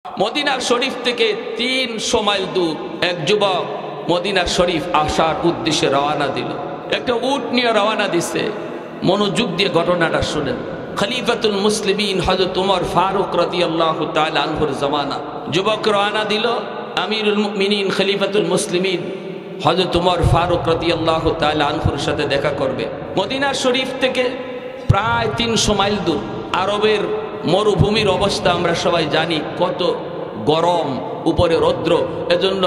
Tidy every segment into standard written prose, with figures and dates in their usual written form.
Medina শরীফ থেকে 300 mile দূর এক যুবক মদিনা শরীফ আসার উদ্দেশ্যে রওনা দিল। একটা উট নিয়ে রওনা দিছে। মনোযোগ দিয়ে ঘটনাটা শুনেন। খলিফাতুল মুসলিমিন হযরত ওমর ফারুক রাদিয়াল্লাহু তাআলা আনহুর জামানা। যুবক রওনা দিল। আমিরুল মুমিনিন খলিফাতুল মুসলিমিন হযরত ওমর ফারুক রাদিয়াল্লাহু তাআলা আনহুর সাথে দেখা করবে। মদিনা শরীফ থেকে প্রায় 300 মাইল দূর। আরবের মরুভূমির অবস্থা আমরা সবাই জানি, কত গরম, উপরে রৌদ্র। এজন্য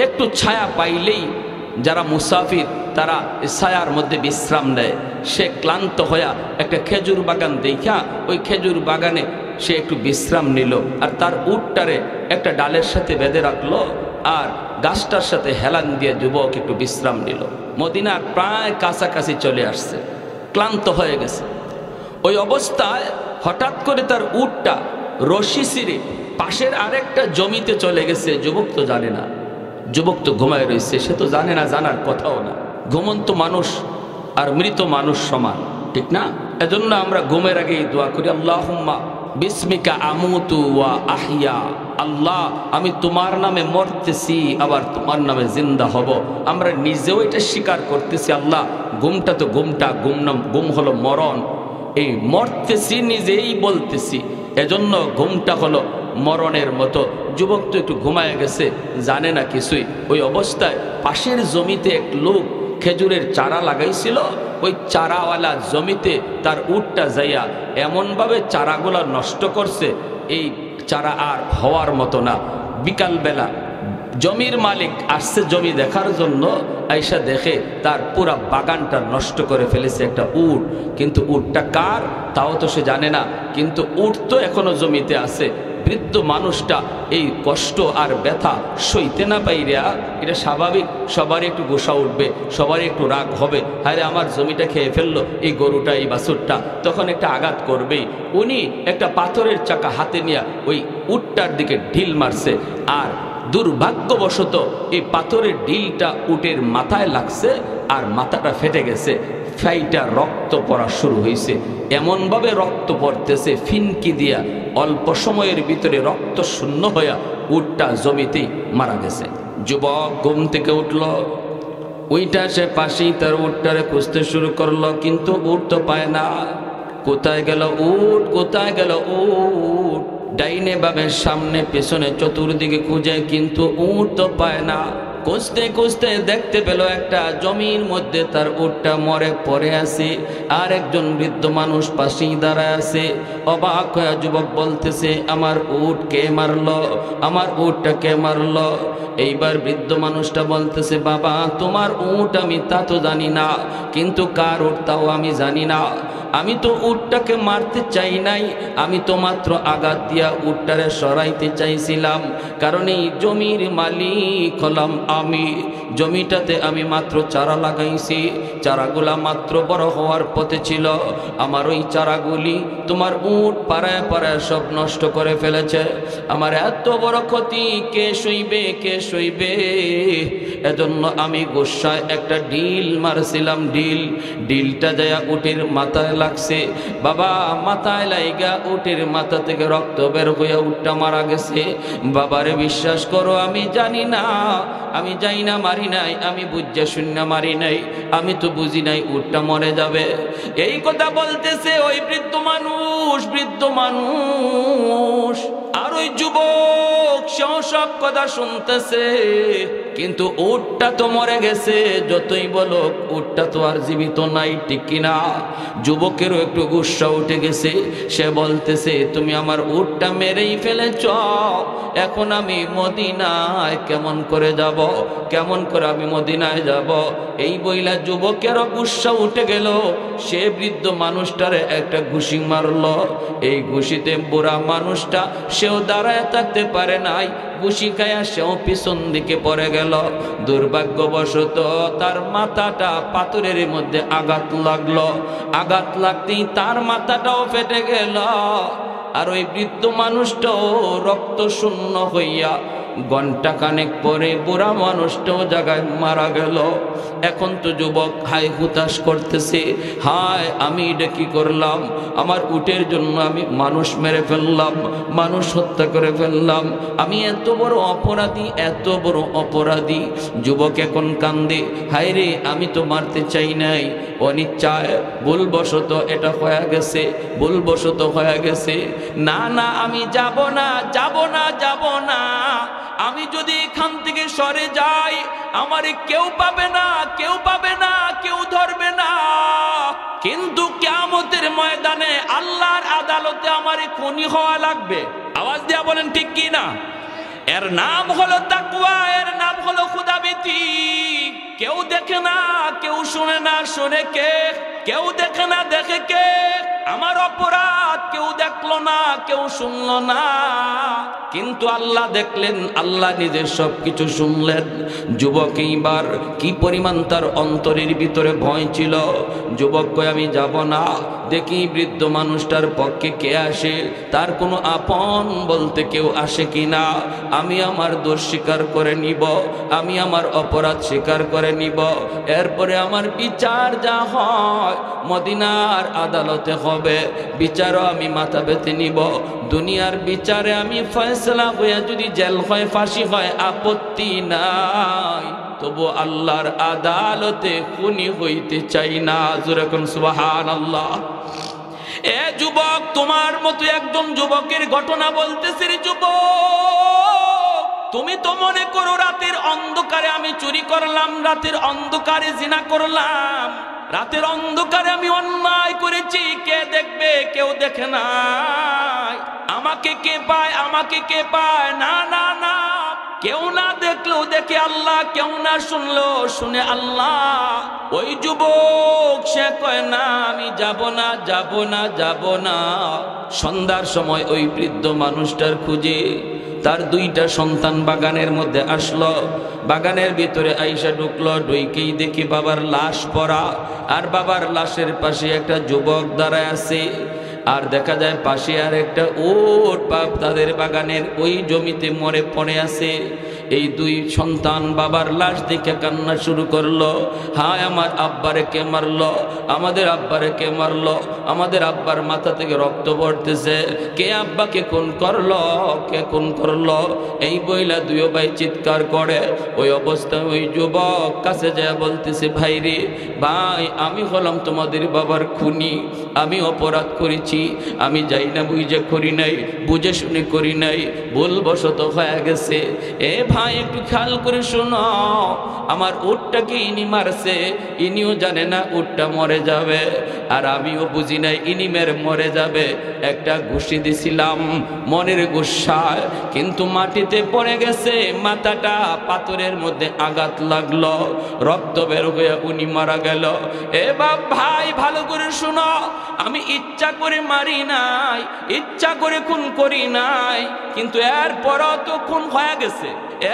একটু ছায়া পাইলেই যারা মুসাফির তারা ছায়ার মধ্যে বিশ্রাম নেয়। সে ক্লান্ত হয়ে একটা খেজুর বাগান দেখা ওই খেজুর বাগানে সে একটু বিশ্রাম নিল, আর তার উটটারে একটা ডালের সাথে বেঁধে রাখলো, আর গাছটার সাথে হেলান দিয়ে যুবক একটু বিশ্রাম নিল। মদিনার প্রায় কাছাকাছি চলে আসছে, ক্লান্ত হয়ে গেছে। ওই অবস্থায় হঠাৎ করে তার উটটা রশি ছিঁড়ে পাশের আরেকটা জমিতে চলে গেছে। যুবক তো জানে না, যুবক তো ঘুমায় রয়েছে, সে তো জানে না, জানার কথাও না। ঘুমন্ত মানুষ আর মৃত মানুষ সমান, ঠিক না? এজন্য আমরা ঘুমের আগেই দোয়া করি, আল্লাহুম্মা বিসমিকা আমুতু ওয়া আহইয়া। আল্লাহ, আমি তোমার নামে মরতেছি, আবার তোমার নামে জিন্দা হব। আমরা নিজেও এটা স্বীকার করতেছি, আল্লাহ ঘুমটা তো ঘুম হলো মরণ। এই মরতেছি নিজেই বলতেছি, এজন্য ঘুমটা হলো মরণের মতো। যুবক তো একটু ঘুমায় গেছে, জানে না কিছুই। ওই অবস্থায় পাশের জমিতে এক লোক খেজুরের চারা লাগাইছিল। ওই চারাওয়ালা জমিতে তার উটটা যাইয়া এমনভাবে চারাগুলা নষ্ট করছে, এই চারা আর হওয়ার মতো না। বিকালবেলা জমির মালিক আসছে জমি দেখার জন্য, আইসা দেখে তার পুরা বাগানটা নষ্ট করে ফেলেছে একটা উট। কিন্তু উটটা কার তাও তো সে জানে না, কিন্তু উট তো এখনো জমিতে আছে। বৃদ্ধ মানুষটা এই কষ্ট আর ব্যথা সইতে না পাইরা, এটা স্বাভাবিক, সবারই একটু গোসা উঠবে, সবারই একটু রাগ হবে, আরে আমার জমিটা খেয়ে ফেললো এই গরুটা, এই বাছুরটা, তখন একটা আঘাত করবেই। উনি একটা পাথরের চাকা হাতে নিয়ে ওই উটটার দিকে ঢিল মারছে, আর দুর্ভাগ্যবশত এই পাথরের ঢিলটা উটের মাথায় লাগছে, আর মাথাটা ফেটে গেছে। ফাইটা রক্ত পড়া শুরু হয়েছে, এমনভাবে রক্ত পড়তেছে ফিনকি দিয়া, অল্প সময়ের ভিতরে রক্ত শূন্য হইয়া উটটা জমিতেই মারা গেছে। যুবক ঘুম থেকে উঠল, ওইটা সে পাশেই তার উটটারে খুঁজতে শুরু করলো, কিন্তু উট তো পায় না। কোথায় গেল উট, কোথায় গেল উট? ডাইনে বামের সামনে পেছনে চতুর্দিকে খুঁজে, কিন্তু উট তো পায় না। খুঁজতে খুঁজতে দেখতে পেল একটা জমির মধ্যে তার উটটা মরে পড়ে আছে, আর একজন বৃদ্ধ মানুষ পাশেই দাঁড়ায় আছে। অবাক হয়ে যুবক বলতেছে, আমার উট কে মারলো, আমার উটটা কে মারলো? এইবার বৃদ্ধ মানুষটা বলতেছে, বাবা তোমার উট আমি তা তো জানি না, কিন্তু কার উট তাও আমি জানি না। আমি তো উটটাকে মারতে চাই নাই, আমি তো মাত্র আঘাত দিয়া উটটারে সরাইতে চাইছিলাম, কারণ এই জমির মালিক হলাম আমি। জমিটাতে আমি মাত্র চারা লাগাইছি, চারাগুলা মাত্র বড় হওয়ার পথে ছিল। আমার ওই চারাগুলি তোমার উট পাড়ায় পাড়ায় সব নষ্ট করে ফেলেছে। আমার এত বড় ক্ষতি কে সইবে, কে সইবে? এজন্য আমি গোসায় একটা ঢিল মারছিলাম, ঢিলটা যায় উটের মাথায় লাগছে। বাবা মাথায় লাইগা উটের মাথা থেকে রক্ত বের হইয়া উটটা মারা গেছে। বাবারে বিশ্বাস করো, আমি জানি না, আমি যাই না মারি নাই, আমি বুঝা শূন্য মারি নাই, আমি তো বুঝি নাই উটটা মরে যাবে। এই কথা বলতেছে ওই বৃদ্ধ মানুষ, আর ওই যুবক সেও সব কথা শুনতেছে, কিন্তু উটটা তো মরে গেছে। যতই বলো উটটা তো আর জীবিত নাই, ঠিক কিনা? যুবকেরও একটু গুসা উঠে গেছে। সে বলতেছে, তুমি আমার উটটা মেরেই ফেলেছ, এখন আমি মদিনায় কেমন করে যাব, কেমন করে আমি মদিনায় যাব? এই বইলা যুবকেরও গুসা উঠে গেল। সে বৃদ্ধ মানুষটারে একটা ঘুষি মারলো। এই ঘুষিতে বুড়া মানুষটা সেও দাঁড়ায় থাকতে পারে নাই, ঘুষি খায়া সেও পিছন দিকে পড়ে গেল। দুর্ভাগ্যবশত তার মাথাটা পাথরের মধ্যে আঘাত লাগলো, আঘাত লাগতেই তার মাথাটাও ফেটে গেল। আর ওই বৃদ্ধ মানুষটাও রক্ত শূন্য হইয়া ঘন্টা খানেক পরে বুড়া মানুষটাও জায়গায় মারা গেল। এখন তো যুবক হায় হুতাশ করতেছে, হায় আমি এটা কি করলাম, আমার উটের জন্য আমি মানুষ মেরে ফেললাম, মানুষ হত্যা করে ফেললাম, আমি এত বড় অপরাধী, এত বড় অপরাধী। যুবক এখন কান্দে, হায় রে আমি তো মারতে চাই নাই, অনিচ্ছায় ভুলবশত এটা হয়ে গেছে, ভুলবশত হয়ে গেছে। না না আমি যাব না, যাব না, যাব না। আমি যদি এখান থেকে সরে যাই আমারে কেউ পাবে না, কেউ পাবে না, কেউ ধরবে না। কিন্তু কিয়ামতের ময়দানে আল্লাহর আদালতে আমারে খুনি হওয়া লাগবে। আওয়াজ দিয়া বলেন ঠিক কি না? এর নাম হলো তাকওয়া, এর নাম হলো খুদাভীতি। কেউ দেখে না, কেউ শুনে না, শুনে কে? কেউ দেখে না, দেখে কে? আমার অপরাধ কেউ দেখলো না, কেউ শুনলো না, কিন্তু আল্লাহ দেখলেন, আল্লাহ নিজের সবকিছু শুনলেন। যুবক এইবার কি পরিমাণ তার অন্তরের ভিতরে ভয় ছিল। যুবক কয় আমি যাব না, দেখি বৃদ্ধ মানুষটার পক্ষে কে আসে, তার কোনো আপন বলতে কেউ আসে কিনা। আমি আমার দোষ স্বীকার করে নিব, আমি আমার অপরাধ স্বীকার করে নিব, এরপরে আমার বিচার যা হয় মদিনার আদালতে হবে, বিচারও আমি মাথা পেতে নিব। দুনিয়ার বিচারে আমি ফয়সালা হয়ে যদি জেল হয়, ফাঁসি হয়, আপত্তি নাই, তবু আল্লাহর আদালতে খুনি হইতে চাই না। জোরে কোন সুবহানাল্লাহ। এ যুবক, তোমার মতো একজন যুবকের ঘটনা বলতেছি রে যুবক। তুমি তো মনে করো রাতের অন্ধকারে আমি চুরি করলাম, রাতের অন্ধকারে জিনা করলাম, রাতের অন্ধকারে আমি অন্যায় করেছি, কে দেখবে? কেউ দেখে না। আমাকে কে পায়? আমাকে কে পায়? না না না, কেউ না দেখলেও দেখে আল্লাহ, কেউ না শুনলো শুনে আল্লাহ। ওই যুবক সে কয় না আমি যাব না, যাব না, যাব না। সন্ধ্যার সময় ওই বৃদ্ধ মানুষটার খুঁজে তার দুইটা সন্তান বাগানের মধ্যে আসলো। বাগানের ভিতরে আইসা ঢুকলো, ঢুকেই দেখি বাবার লাশ পড়া, আর বাবার লাশের পাশে একটা যুবক দাঁড়ায় আছে। আর দেখা যায় পাশে আর একটা উট পাপ তাদের বাগানের ওই জমিতে মরে পড়ে আছে। এই দুই সন্তান বাবার লাশ দেখে কান্না শুরু করলো, হায় আমার আব্বারে কে মারলো, আমাদের আব্বারে কে মারলো, আমাদের আব্বার মাথা থেকে রক্ত পড়তেছে, কে আব্বাকে খুন করলো, কে খুন করলো? এই বইলা দুই ভাই চিৎকার করে। ওই অবস্থায় ওই যুবক কাছে যায় বলতেছে, ভাই রে ভাই, আমি হলাম তোমাদের বাবার খুনি, আমি অপরাধ করেছি, আমি যাই না বুঝে করি নাই, বুঝে শুনে করি নাই, ভুলবশত হয়ে গেছে। এ ভাই একটু খেয়াল করে শোনো, আমার উটটাকে ইনি মারছে, ইনিও জানে না উটটা মরে যাবে, আর আমিও বুঝি নাই ইনি মেরে মরে যাবে। একটা ঘুষি দিছিলাম মনের গুসায়, কিন্তু মাটিতে পড়ে গেছে, মাথাটা পাথরের মধ্যে আঘাত লাগলো, রক্ত বের হয়ে উনি মারা গেল। এ বাপ ভাই ভালো করে শোনো, আমি ইচ্ছা করে মারি নাই, ইচ্ছা করে খুন করি নাই, কিন্তু এরপরও তো খুন হয়ে গেছে,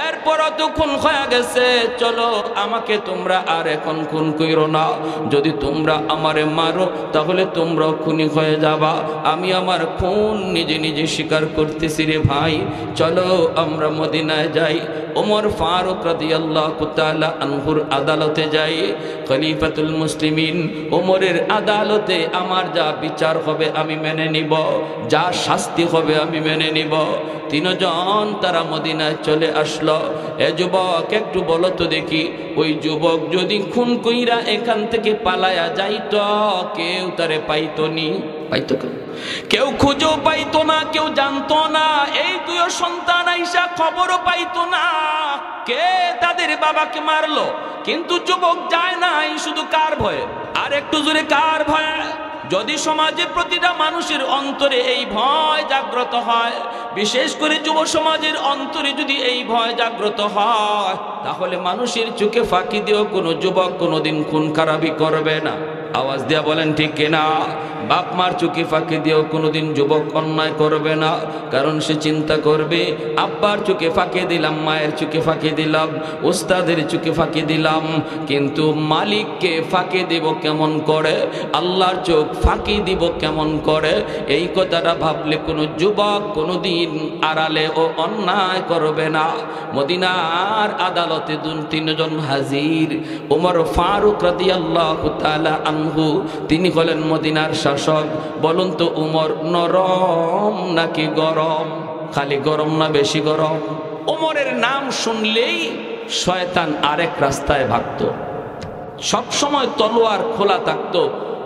এরপরও তো খুন হয়ে গেছে। চলো আমাকে তোমরা আর এখন খুন কইরো না, যদি তোমরা আমারে মারো তাহলে তোমরাও খুনি হয়ে যাবা। আমি আমার খুন নিজে নিজে স্বীকার করতেছি রে ভাই, চলো আমরা মদিনায় যাই, ওমর ফারুক রাদিয়াল্লাহু তাআলা আনহুর আদালতে যাই, খলিফাতুল মুসলিমিন ওমরের আদালতে আমার যা বিচার হবে আমি মেনে নিব, যা শাস্তি হবে আমি মেনে নিব। তিনজন তারা মদিনায় চলে আসলো। এ যুবক একটু বলো তো দেখি, ওই যুবক যদি খুন কইরা এখান থেকে পালায়া যাইতো, কেউ তারে পাইতো নি? পাইতো কেউ খুঁজেও পাইতো না, কেউ জানতো না। এই দুই সন্তান আইসা খবরও পাইতো না কে তাদের বাবাকে মারলো, কিন্তু যুবক যায় নাই শুধু কার ভয়ে? আর একটু জোরে কার ভয়ে? যদি সমাজে প্রতিটা মানুষের অন্তরে এই ভয় জাগ্রত হয়, বিশেষ করে যুব সমাজের অন্তরে যদি এই ভয় জাগ্রত হয়, তাহলে মানুষের চোখে ফাঁকি দিয়েও কোনো যুবক কোনোদিন খুন খারাপি করবে না। আওয়াজ দিয়া বলেন ঠিক কিনা? বাপ মার চোখে ফাঁকি দিয়েও কোনোদিন যুবক অন্যায় করবে না, কারণ সে চিন্তা করবে আব্বার চোখে ফাঁকি দিলাম, মায়ের চোখে ফাঁকি দিলাম, ওস্তাদের চোখে ফাঁকি দিলাম, কিন্তু মালিককে ফাঁকি দিব কেমন করে, আল্লাহর চোখ ফাঁকি দিব কেমন করে। এই কথাটা ভাবলে কোনো যুবক কোনোদিন আড়ালে ও অন্যায় করবে না। মদিনার আদালতে তিনজন হাজির। ওমর ফারুক রাদিয়াল্লাহু তাআলা আনহু, তিনি হলেন মদিনার শাসক। বলুন তো উমর নরম নাকি গরম? খালি গরম না বেশি গরম? ওমরের নাম শুনলেই শয়তান আরেক রাস্তায় ভাগতো। সবসময় তলোয়ার খোলা থাকতো,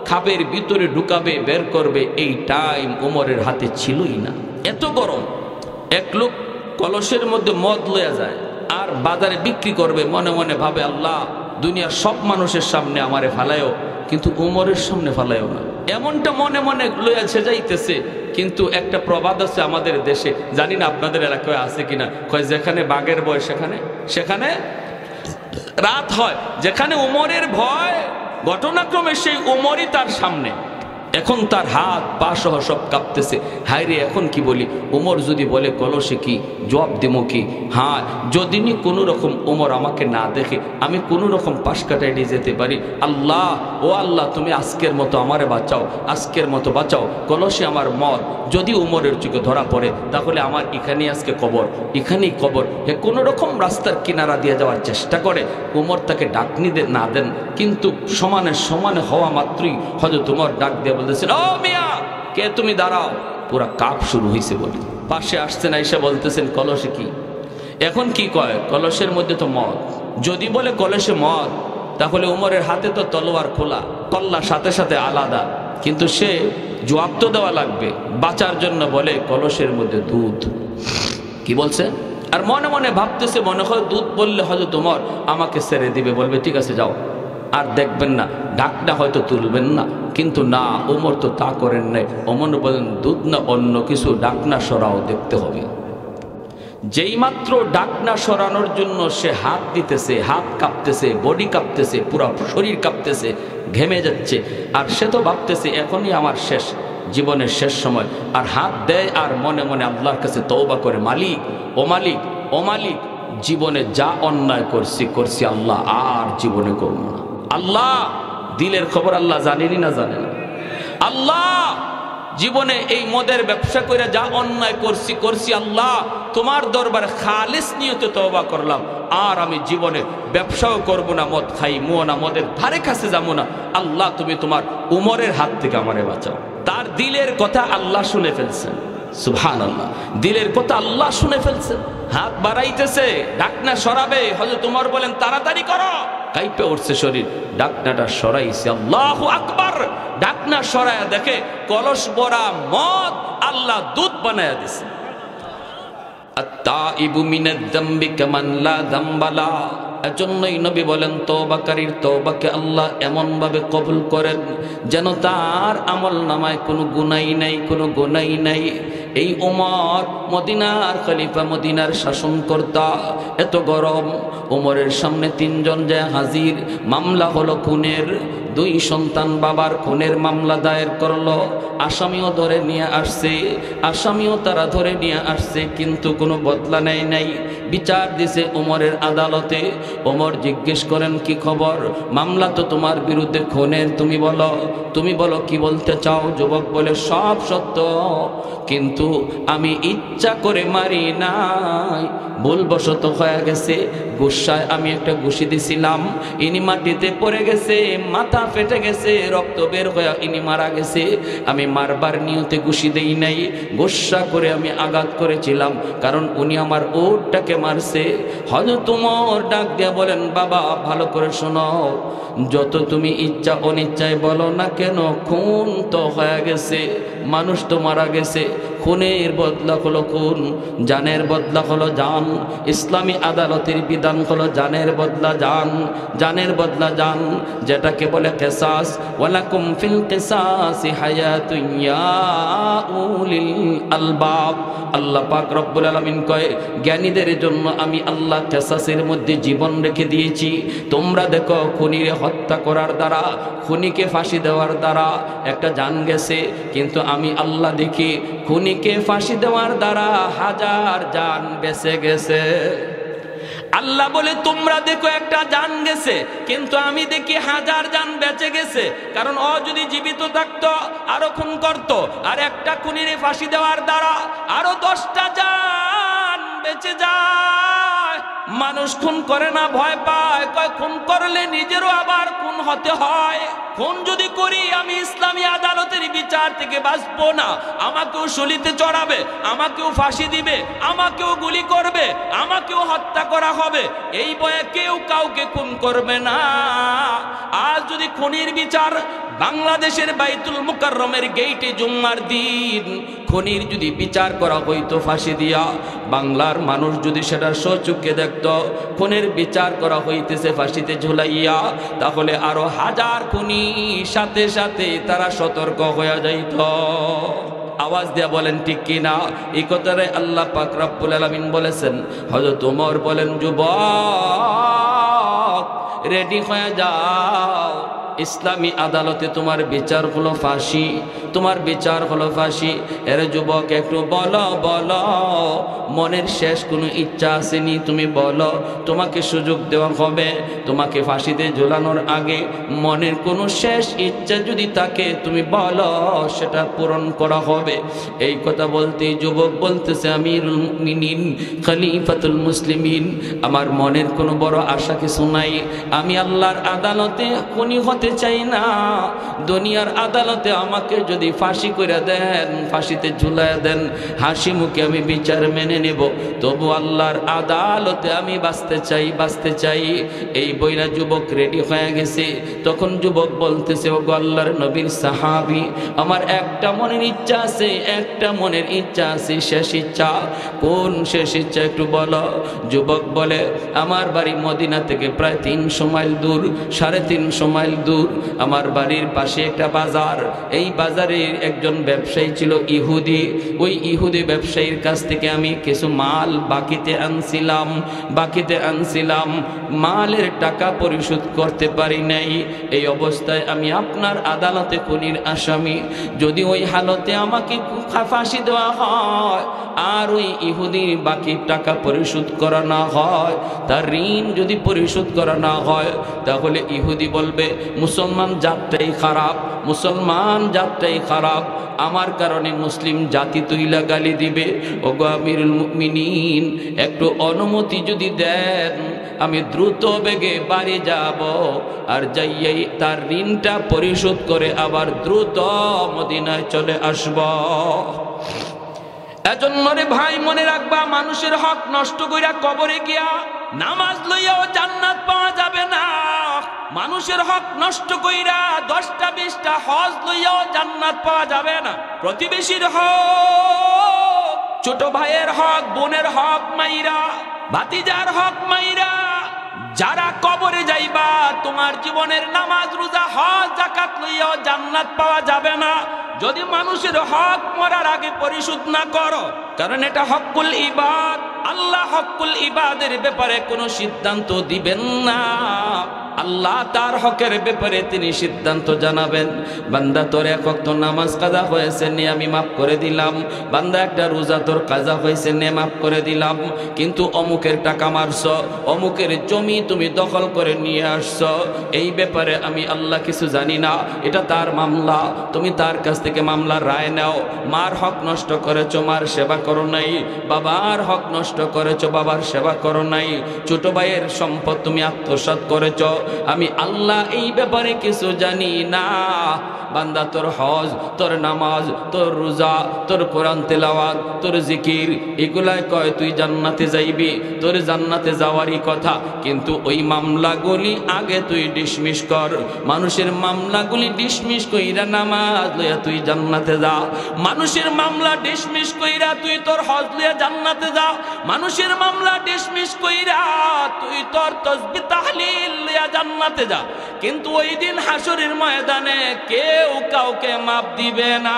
খাবের ভিতরে ঢুকাবে বের করবে, এই টাইম ওমরের হাতে ছিলই না। এত গরম। এক লোক কলসের মধ্যে মদ লইয়া যায় আর বাজারে বিক্রি করবে, মনে মনে ভাবে আল্লাহ দুনিয়ার সব মানুষের সামনে আমারে ফালায়ও, কিন্তু উমরের সামনে ফালায়ও না। এমনটা মনে মনে লইয়াছে যাইতেছে। কিন্তু একটা প্রবাদ আছে আমাদের দেশে, জানি না আপনাদের এলাকায় আছে কিনা, কয় যেখানে বাঘের ভয় সেখানে রাত হয়। যেখানে উমরের ভয়, ঘটনাক্রমে সেই উমরই তার সামনে। এখন তার হাত পা সহ সব কাঁপতেছে। হায় রে, এখন কি বলি? উমর যদি বলে কলসে কি জবাব দেবো কি? হ্যাঁ, যদি নি কোনো রকম উমর আমাকে না দেখে আমি কোনো রকম পাশ কাটাই নিয়ে যেতে পারি। আল্লাহ, ও আল্লাহ, তুমি আজকের মতো আমারে বাঁচাও, আজকের মতো বাঁচাও। কলসে আমার মদ যদি উমরের চোখে ধরা পড়ে, তাহলে আমার এখানেই আজকে কবর, এখানেই কবর। হে, কোনো রকম রাস্তার কিনারা দিয়ে যাওয়ার চেষ্টা করে। উমর তাকে ডাক নিতে না দেন, কিন্তু সমানে সমানে হওয়া মাত্রই হযরত উমর ডাক দিয়ে বলতেছেন, ও মিয়া, কে তুমি? দাঁড়াও। পুরা কাপ শুরু হয়েছে বলি। পাশে আসছেন, এসে বলতেছেন কলসে কি? এখন কি কয়? কলসের মধ্যে তো মদ। যদি বলে কলসে মদ, তাহলে উমরের হাতে তো তলোয়ার খোলা, কল্লা সাথে সাথে আলাদা। কিন্তু সে জবাব তো দেওয়া লাগবে। বাঁচার জন্য বলে কলসের মধ্যে দুধ। কি বলছে? আর মনে মনে ভাবতেছে, মনে হয় দুধ বললে হয়তো তোমার আমাকে ছেড়ে দিবে, বলবে ঠিক আছে যাও, আর দেখবেন না, ডাকটা হয়তো তুলবেন না। কিন্তু না, ওমর তো তা করেন নাই। ওমর বলেন দুধ না অন্য কিছু, ডাকনা সরাও, দেখতে হবে। যেই মাত্র ডাকনা সরানোর জন্য সে হাত দিতেছে, হাত কাঁপতেছে, বডি কাঁপতেছে, পুরো শরীর কাঁপতেছে, ঘেমে যাচ্ছে। আর সে তো ভাবতেছে এখনই আমার শেষ, জীবনের শেষ সময়। আর হাত দেয় আর মনে মনে আল্লাহর কাছে তওবা করে, মালিক, ও মালিক, ও মালিক, জীবনে যা অন্যায় করছি আল্লাহ, আর জীবনে করব না। আল্লাহ, দিলের খবর আল্লাহ জানেনি না জানেন? আল্লাহ, জীবনে এই মদের ব্যবসা করে যা অন্যায় করছি আল্লাহ, তোমার দরবারে খালিস নিয়তে তওবা করলাম, আর আমি জীবনে ব্যবসাও করব না, মদ খাইমো না, মদের ধারে কাছে যাবো না। আল্লাহ, তুমি তোমার উমরের হাত থেকে আমারে বাঁচাও। তার দিলের কথা আল্লাহ শুনে ফেলছেন। সুবহানাল্লাহ, দিলের কথা আল্লাহ শুনে ফেলছেন। হাত বাড়াইতেছে, ডাকনা সরাবে। হযরত উমর বলেন তাড়াতাড়ি করো। কাইপে উঠছে শরীর, ডাকনাটা সরাইছে। আল্লাহু আকবার। ডাকনা সরায়া দেখে কলস ভরা মদ আল্লাহ দুধ বানায়া দিছে। আত-তাইবু মিনাদ যামবি কামান লা যামবা লা। এজন্যই নবী বলেন তওবাকারীর তওবাকে আল্লাহ এমন ভাবে কবুল করেন যেন তার আমল নামায় কোনো গুনাহই নাই, কোনো গুনাহই নাই। এই ওমর মদিনার খলিফা, মদিনার শাসনকর্তা। এত গরম, ওমরের সামনে তিনজন যায় হাজির। মামলা হলো খুনের। দুই সন্তান বাবার খুনের মামলা দায়ের করলো। আসামিও ধরে নিয়ে আসছে, আসামিও তারা ধরে নিয়ে আসছে, কিন্তু কোনো বদলা নেয় নাই। বিচার দিছে ওমরের আদালতে। ওমর জিজ্ঞেস করেন কি খবর? মামলা তো তোমার বিরুদ্ধে খুনের, তুমি বলো কি বলতে চাও? যুবক বলে সব সত্য, কিন্তু আমি ইচ্ছা করে মারি নাই, ভুলবশত হয়ে গেছে। গুসায় আমি একটা ঘুষি দিছিলাম, ইনি মাটিতে পড়ে গেছে, মাথা ফেটে গেছে, রক্ত বের হয়ে ইনি মারা গেছে। আমি মারবার নিয়তে ঘুষি দেই নাই, গুসা করে আমি আঘাত করেছিলাম, কারণ উনি আমার ওটটাকে মারছে। হযরত ওমর ডাক দিয়ে বলেন, বাবা ভালো করে শোনো, যত তুমি ইচ্ছা অনিচ্ছায় বলো না কেন, খুন তো হয়ে গেছে, মানুষ তো মারা গেছে, খুনের বদলা হলো খুন, জানের বদলা হলো জান। ইসলামী আদালতের বিধান হলো জানের বদলা জান, জানের বদলা জান, যেটাকে বলে কিসাস। ওয়ালাকুম ফিল কিসাসি হায়াতুন ইয়া উলিল আলবাব। আল্লাহ পাক রব্বুল আলামিন কয়, জ্ঞানীদের জন্য আমি আল্লাহ কিসাসের মধ্যে জীবন রেখে দিয়েছি। তোমরা দেখো, খুনিরে হত্যা করার দ্বারা, খুনিকে ফাঁসি দেওয়ার দ্বারা একটা জান গেছে, কিন্তু আমি আল্লাহ দেখি খুনিকে ফাঁসি দেওয়ার দ্বারা হাজার জান বেঁচে গেছে। আল্লাহ বলে, তোমরা দেখো একটা জান গেছে, কিন্তু আমি দেখি হাজার জান বেঁচে গেছে। কারণ ও যদি জীবিত থাকতো আরো খুন করত, আর একটা খুনিরে ফাঁসি দেওয়ার দ্বারা আরো 10টা জান বেঁচে যায়। মানুষ খুন করে না, ভয় পায়, কয় খুন করলে নিজেরও আবার খুন হতে হয়। খুন যদি করি আমি ইসলামী আদালতের বিচার থেকে বাঁচবো না, আমাকেও শলিতে চড়াবে, আমাকেও ফাঁসি দিবে, আমাকেও গুলি করবে, আমাকেও হত্যা করা হবে। এই ভয়ে কেউ কাউকে খুন করবে না। আজ যদি খুনির বিচার বাংলাদেশের বাইতুল মুকাররমের গেইটে জুম্মার দিন খুনির যদি বিচার করা হইতো ফাঁসি দিয়া, বাংলার মানুষ যদি সেটা সচক্ষে দেখত খুনের বিচার করা হইতেছে ফাঁসিতে ঝুলাইয়া, তাহলে আরো হাজার খুনি সাথে সাথে তারা সতর্ক হয়ে যাইত। আওয়াজ দিয়া বলেন ঠিক কিনা? এই কথাটাই আল্লাহ পাক রব্বুল আলামিন বলেছেন। হযরত ওমর বলেন, যুবক রেডি হয়ে যাও, ইসলামী আদালতে তোমার বিচার হলো ফাঁসি, তোমার বিচার হলো ফাঁসি। এর যুবক একটু বলো, বলো মনের শেষ কোনো ইচ্ছা আসেনি, তুমি বলো, তোমাকে সুযোগ দেওয়া হবে। তোমাকে ফাঁসিতে ঝুলানোর আগে মনের কোনো শেষ ইচ্ছা যদি থাকে তুমি বলো, সেটা পূরণ করা হবে। এই কথা বলতেই যুবক বলতেছে, আমিরুল মুমিনিন খলিফাতুল মুসলিমিন, আমার মনের কোনো বড় আশা কিছু নাই। আমি আল্লাহর আদালতে খুনি হতে চাই না। দুনিয়ার আদালতে আমাকে যদি ফাঁসি করে দেন, ফাঁসিতে ঝুলায় দেন, হাসি মুখে আমি বিচার মেনে নেব, তবু আল্লাহর আদালতে আমি বাঁচতে চাই, বাঁচতে চাই। এই বইরা যুবক রেডি হয়ে গেছে। তখন যুবক বলতেছে, ও আল্লাহর নবীর সাহাবী, আমার একটা মনের ইচ্ছা আছে, একটা মনের ইচ্ছা আছে, শেষ ইচ্ছা। কোন শেষ ইচ্ছা একটু বলো। যুবক বলে, আমার বাড়ি মদিনা থেকে প্রায় 300 মাইল দূর, 350 মাইল দূর। আমার বাড়ির পাশে একটা বাজার, এই বাজারে একজন ব্যবসায়ী ছিল ইহুদি। ওই ইহুদি ব্যবসায়ীর কাছ থেকে আমি কিছু মাল বাকিতে আনছিলাম, মালের টাকা পরিশোধ করতে পারি নাই। এই অবস্থায় আমি আপনার আদালতে খুনির আসামি। যদি ওই হালতে আমাকে ফাঁসি দেওয়া হয় আর ওই ইহুদির বাকি টাকা পরিশোধ করা না হয়, তার ঋণ যদি পরিশোধ করা না হয়, তাহলে ইহুদি বলবে মুসলমান জাতটাই খারাপ, মুসলমান জাতটাই খারাপ, আমার কারণে মুসলিম জাতি তুইলা গালি দিবে। ওগো আমিরুল মুমিনিন, একটু অনুমতি যদি দেন, আমি দ্রুত বেগে বাড়ি যাব, আর যাইয়াই তার ঋণটা পরিশোধ করে আবার দ্রুত মদিনায় চলে আসব। এজন্য রে ভাই মনে রাখবা, মানুষের হক নষ্ট কইরা কবরে গিয়া নামাজ লইয়াও জান্নাত পাওয়া যাবে না। মানুষের হক নষ্ট কইরা 10টা 20টা হজ লইয়াও জান্নাত পাওয়া যাবে না। প্রতিবেশীর হক, ছোট ভাইয়ের হক, বোনের হক মাইরা, ভাতিজার হক মাইরা যারা কবরে যাইবা, তোমার জীবনের নামাজ রোজা হজ যাকাত লইয়াও জান্নাত পাওয়া যাবে না যদি মানুষের হক মরার আগে পরিশোধ না করো। কারণ এটা হকুল ইবাদ। আল্লাহ হকুল ইবাদের ব্যাপারে কোনো সিদ্ধান্ত দিবেন না। আল্লাহ তার হকের ব্যাপারে তিনি সিদ্ধান্ত জানাবেন। বান্দা তোর এক ওয়াক্ত নামাজ কাজা হয়েছে নে আমি মাফ করে দিলাম, বান্দা একটা রোজা তোর কাজা হয়েছে নে মাফ করে দিলাম, কিন্তু অমুকের টাকা মারছ, অমুকের জমি তুমি দখল করে নিয়ে আসছ, এই ব্যাপারে আমি আল্লাহ কিছু জানি না, এটা তার মামলা, তুমি তার কাছ থেকে মামলার রায় নাও। মার হক নষ্ট করেছ, মার সেবা করো নাই। বাবার হক নষ্ট করেছ, বাবার সেবা করো নাই। ছোট ভাইয়ের সম্পদ তুমি আত্মসাৎ করেছ, আমি আল্লাহ এই ব্যাপারে কিছু জানি না। বান্দা তোর হজ, তোর নামাজ, তোর রোজা, তোর কোরআন তেলাওয়াত, তোর জিকির এগুলাই কয় তুই জান্নাতে যাইবি, তোর জান্নাতে যাওয়ারই কথা। কিন্তু ওই মামলাগুলি আগে তুই ডিসমিস কর। মানুষের মামলাগুলি ডিসমিস কইরা নামাজ লইয়া তুই জান্নাতে যা। মানুষের মামলা ডিসমিস কইরা তুই তোর হজ লইয়া জান্নাতে যা। মানুষের মামলা ডিসমিস কইরা তুই তোর তাসবিহ তাহলিল লইয়া জান্নাতে যা। কিন্তু ওই দিন হাসরের ময়দানে কেউ কাউকে মাপ দিবে না।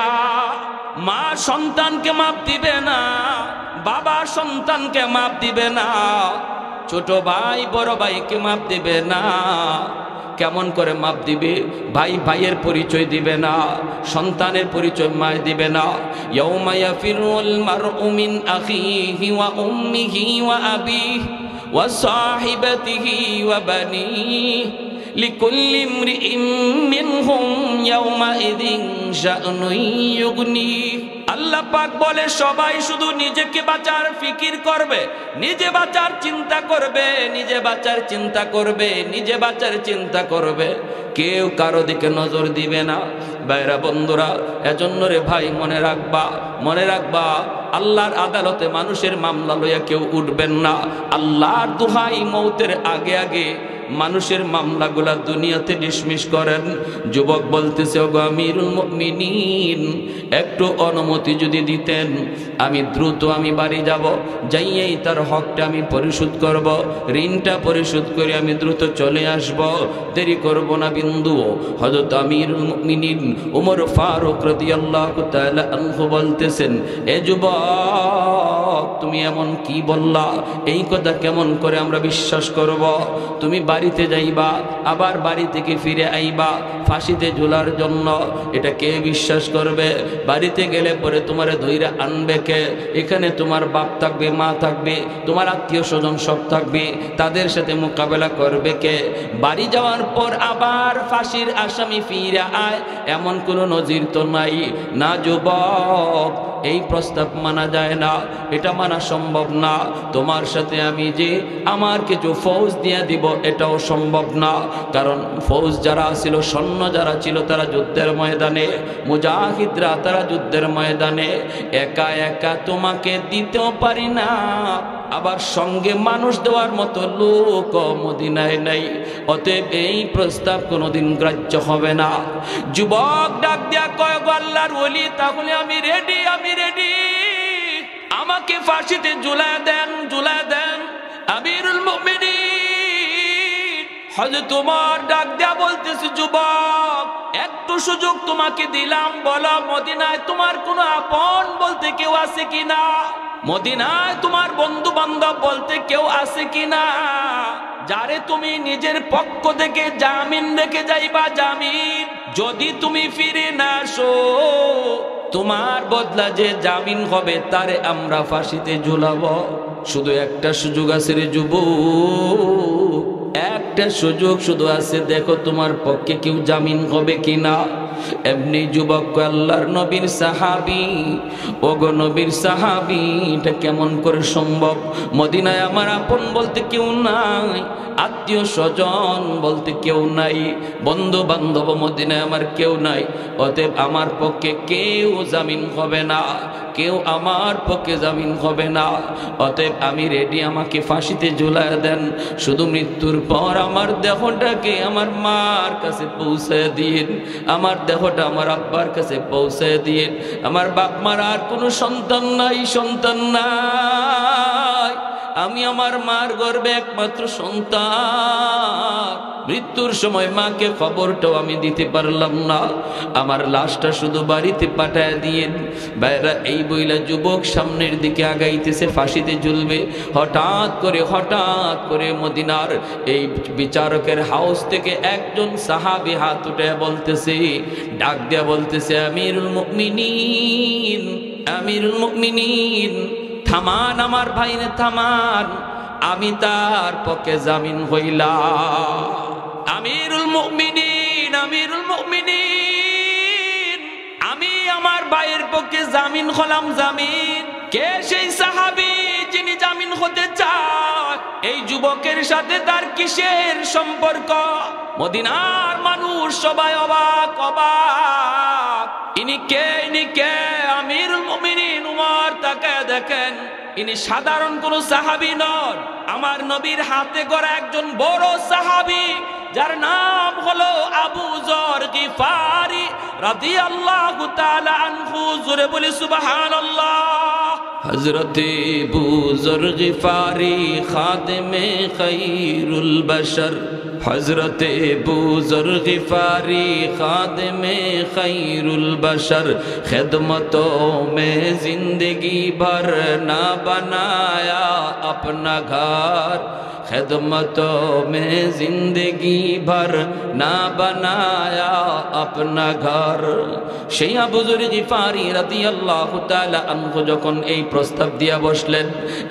মা সন্তানকে মাপ দিবে না, বাবা সন্তানকে মাপ দিবে না, ছোট ভাই বড় ভাইকে মাপ দিবে না। কেমন করে মাপ দিবে? ভাই ভাইয়ের পরিচয় দিবে না, সন্তানের পরিচয় মায় দিবে না। ইয়াউমা ইয়াফিরুল মারউ মিন আখিহি ওয়া উম্মিহি ওয়া আবিহি ওয়া সাহিবাতিহি ওয়া বানিহি লিকুল্লি ইমরিইম মিনহুম ইয়াউমাইযিন শা'নুন ইউগনিহি। আল্লাহ পাক বলে সবাই শুধু নিজেকে বাঁচার ফিকির করবে, নিজে বাঁচার চিন্তা করবে, নিজে বাঁচার চিন্তা করবে, নিজে বাঁচার চিন্তা করবে, কেউ কারো দিকে নজর দিবে না। ভাইরা বন্ধুরা, এজন্য রে ভাই মনে রাখবা, মনে রাখবা আল্লাহর আদালতে মানুষের মামলা লইয়া কেউ উঠবেন না। আল্লাহর দোহাই মৌতের আগে আগে মানুষের মামলাগুলা দুনিয়াতে ডিসমিস করেন। যুবক বলতেছে, ওগো আমিরুল মুমিনিন, একটু অনুমতি যদি দিতেন আমি দ্রুত আমি বাড়ি যাব, যাইয়েই তার হকটা আমি পরিশোধ করব, ঋণটা পরিশোধ করে আমি দ্রুত চলে আসব, দেরি করব না বিন্দু। হযরত আমিরুল মুমিনিন ওমর ফারুক রাদিয়াল্লাহু তাআলা আনহু বলতেছেন, এ যুবক তুমি এমন কি বললা? এই কথা কেমন করে আমরা বিশ্বাস করব? তুমি বাড়িতে যাইবা, আবার বাড়ি থেকে ফিরে আইবা ফাঁসিতে ঝুলার জন্য, এটা কে বিশ্বাস করবে? বাড়িতে গেলে পরে তোমারে ধইরা আনবে কে? এখানে তোমার বাপ থাকবে, মা থাকবে, তোমার আত্মীয় স্বজন সব থাকবে, তাদের সাথে মোকাবেলা করবে কে? বাড়ি যাওয়ার পর আবার ফাঁসির আসামি ফিরে আয়, এমন কোনো নজির তো নাই। না যুবক, এই প্রস্তাব মানা যায় না, এটা মানা সম্ভব না। তোমার সাথে আমি যে আমার কিছু ফৌজ দিয়ে দিব এটাও সম্ভব না। কারণ ফৌজ যারা ছিল, সৈন্য যারা ছিল, তারা যুদ্ধের ময়দানে, মুজাহিদরা তারা যুদ্ধের ময়দানে, একা একা তোমাকে দিতেও পারি না, আবার সঙ্গে মানুষ দেওয়ার মতো লোক মদিনায় নাই। অতএব এই প্রস্তাব কোনোদিন গ্রাহ্য হবে না। যুবক ডাক দিয়া কয়, গো আল্লাহর ওলি, তাহলে আমি রেডি, আমি রেডি, আমাকে ফাঁসিতে ঝুলায় দেন, ঝুলায় দেন। আমিরুল মুমিনিন হযরত ওমর ডাক দিয়া বলতেছে, যুবক একটু সুযোগ তোমাকে দিলাম, বলো মদিনায় তোমার কোনো আপন বলতে কেউ আছে কিনা? মদিনায় তোমার বন্ধু বান্ধব বলতে কেউ আছে কিনা, যারে তুমি নিজের পক্ষ থেকে জামিন রেখে যাইবা? জামিন যদি তুমি ফিরে না আসো, তোমার বদলা যে জামিন হবে তারে আমরা ফাঁসিতে ঝুলাবো। শুধু একটা সুযোগ আছে রে যুবক, একটা সুযোগ শুধু আছে, দেখো তোমার পক্ষে কেউ জামিন হবে কিনা। এমনি যুবক, আল্লাহর নবীর সাহাবী, ওগো নবীর সাহাবী, এটা কেমন করে সম্ভব? মদিনায় আমার আপন বলতে কেউ নাই, আত্মীয় স্বজন বলতে কেউ নাই, বন্ধু বান্ধব মদিনায় আমার কেউ নাই, অতএব আমার পক্ষে কেউ জামিন হবে না, কেউ আমার পক্ষে জামিন হবে না। অতএব আমি রেডি, আমাকে ফাঁসিতে ঝুলায় দেন। শুধু মৃত্যুর পর আমার দেহটাকে আমার মার কাছে পৌঁছে দিন, আমার দেহটা আমার আব্বার কাছে পৌঁছে দিন। আমার বাপ মার আর কোনো সন্তান নাই, সন্তান নাই, আমি আমার মার গর্ভে একমাত্র সন্তান। মৃত্যুর সময় মাকে খবরটাও আমি দিতে পারলাম না, আমার লাশটা শুধু বাড়িতে পাঠায় দিয়েন। বাইরা এই বইলা যুবক সামনের দিকে আগাইতেছে, ফাঁসিতে ঝুলবে। হঠাৎ করে মদিনার এই বিচারকের হাউস থেকে একজন সাহাবী হাত উঠে বলতেছে, ডাক দিয়া বলতেছে, আমিরুল মুমিনিন, আমিরুল মুমিনিন, থামান আমার ভাইরে থামান, আমি তার পক্ষে জামিন হইলাম। আমিরুল মুমিনিন, আমিরুল মুমিনিন, আমি আমার ভাইয়ের পক্ষে জামিন হলাম। জামিন কে? সেই সাহাবী যিনি জামিন হতে চায়। এই যুবকের সাথে তার কিসের সম্পর্ক? মদিনার মানুষ সবাই অবাক অবাক। ইনি কে আমিরুল মুমিনিন উমর, তাকে দেখেন ইনি সাধারণ কোন সাহাবী নন, আমার নবীর হাতে গড়া একজন বড় সাহাবী, যার নাম হলো আবু যর গিফারি রাদিয়াল্লাহু তাআলা আনহু। জোরে বলি সুবহানাল্লাহ। হযরতে আবু যর গিফারি খাদেমে খায়রুল বাশার, হযরতে আবু যর গিফারি খাদেমে খায়রুল বাশার, খিদমতों में जिंदगी भर ना बनाया अपना घर, खिदमतों में जिंदगी भर ना बनाया अपना घर। সেই আবু যর গিফারি রাদিয়াল্লাহু তাআলা আনহু যখন এই প্রস্তাব দিয়া বসলেন,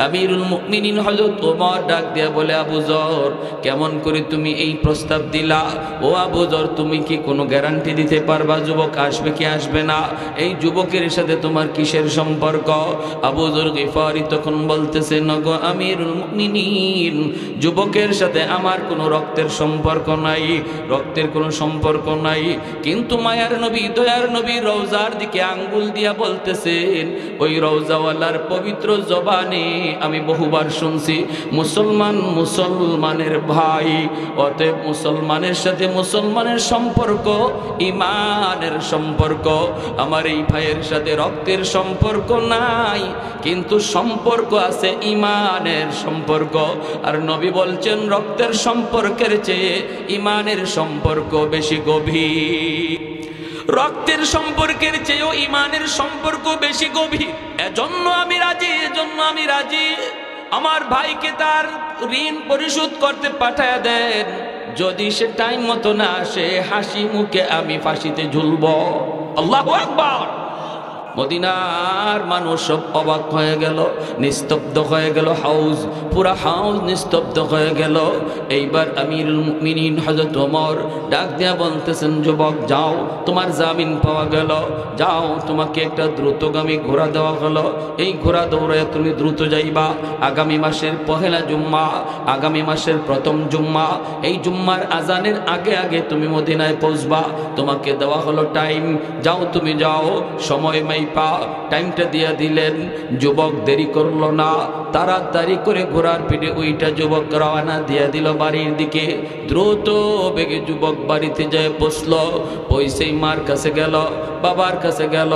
আমিরুল মুমিনিন হযরত ওমর ডাক দিয়া বলে, আবু যর, কেমন করে তুমি এই প্রস্তাব দিলা? ও আবু যর, তুমি কি কোনো গ্যারান্টি দিতে পারবা যুবক আসবে কি আসবে না? এই যুবকের সাথে তোমার কিসের সম্পর্ক? আবু যর গিফারি তখন বলতেছে, নগো আমিরুল মুমিনিন, যুবকের সাথে আমার কোনো রক্তের সম্পর্ক নাই, রক্তের কোনো সম্পর্ক নাই, কিন্তু মায়ার নবী দয়ার নবী রওজার দিকে আঙ্গুল দিয়া বলতেছেন, ওই রওজাওয়ালার পবিত্র জবানে আমি বহুবার শুনছি, মুসলমান মুসলমানের ভাই, অতএব মুসলমানের সাথে মুসলমানের সম্পর্ক ঈমানের সম্পর্ক। আমার এই ভাইয়ের সাথে রক্তের সম্পর্ক নাই, কিন্তু সম্পর্ক আছে ঈমানের সম্পর্ক। আর নবী বলছেন, রক্তের সম্পর্কের চেয়ে ঈমানের সম্পর্ক বেশি গভীর, রক্তের সম্পর্কের চেয়েও ঈমানের সম্পর্ক বেশি গভীর। এজন্য আমি রাজি, আমার ভাইকে তার ঋণ পরিশোধ করতে পাঠায় দেন, যদি সে টাইম মতো না আসে হাসি মুখে আমি ফাঁসিতে ঝুলব। আল্লাহু আকবার। মদিনার মানুষ সব অবাক হয়ে গেল, নিস্তব্ধ হয়ে গেল, পুরা হাউস নিস্তব্ধ হয়ে গেল। এইবার আমিরুল মুমিনিন হযরত ওমর ডাক দিয়া বলতেছেন, যুবক যাও, তোমার জামিন পাওয়া গেল, যাও, তোমাকে একটা দ্রুতগামী ঘোড়া দেওয়া হলো, এই ঘোড়া দৌড়ায় তুমি দ্রুত যাইবা, আগামী মাসের পহেলা জুম্মা, আগামী মাসের প্রথম জুম্মা, এই জুম্মার আজানের আগে আগে তুমি মদিনায় পৌঁছবা, তোমাকে দেওয়া হলো টাইম, যাও তুমি যাও, সময় পা। টাইমটা দিয়া দিলেন, যুবক দেরি করলো না, তাড়াতাড়ি করে ঘোড়ার পিঠে ওইটা যুবক রওনা দিয়া দিল বাড়ির দিকে। দ্রুত বেগে যুবক বাড়িতে যায় পৌঁছলো, পৌঁছেই মার কাছে গেল, বাবার কাছে গেল,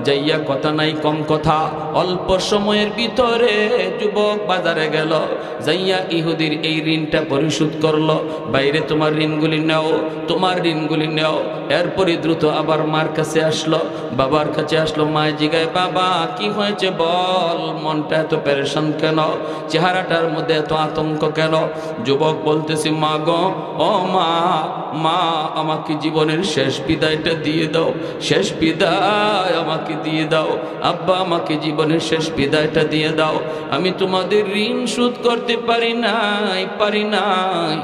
যাইয়া কথা নাই কম কথা, অল্প সময়ের ভিতরে যুবক বাজারে গেল, যাইয়া ইহুদির এই ঋণটা পরিশোধ করলো। বাইরে তোমার ঋণগুলি নেও, তোমার ঋণগুলি নেও। এরপরে দ্রুত আবার মার কাছে আসলো, বাবার কাছে আসলো। মা জিগায়, বাবা কি হয়েছে বল, মনটা এত পেরেশান কেন, চেহারাটার মধ্যে এত আতঙ্ক কেন? যুবক বলতেছি, মা গো, ও মা, মা আমাকে জীবনের শেষ বিদায়টা দিয়ে দাও, শেষ বিদায় আমাকে দিয়ে দাও। আব্বা আমাকে জীবনের শেষ বিদায়টা দিয়ে দাও, আমি তোমাদের ঋণ শোধ করতে পারি নাই।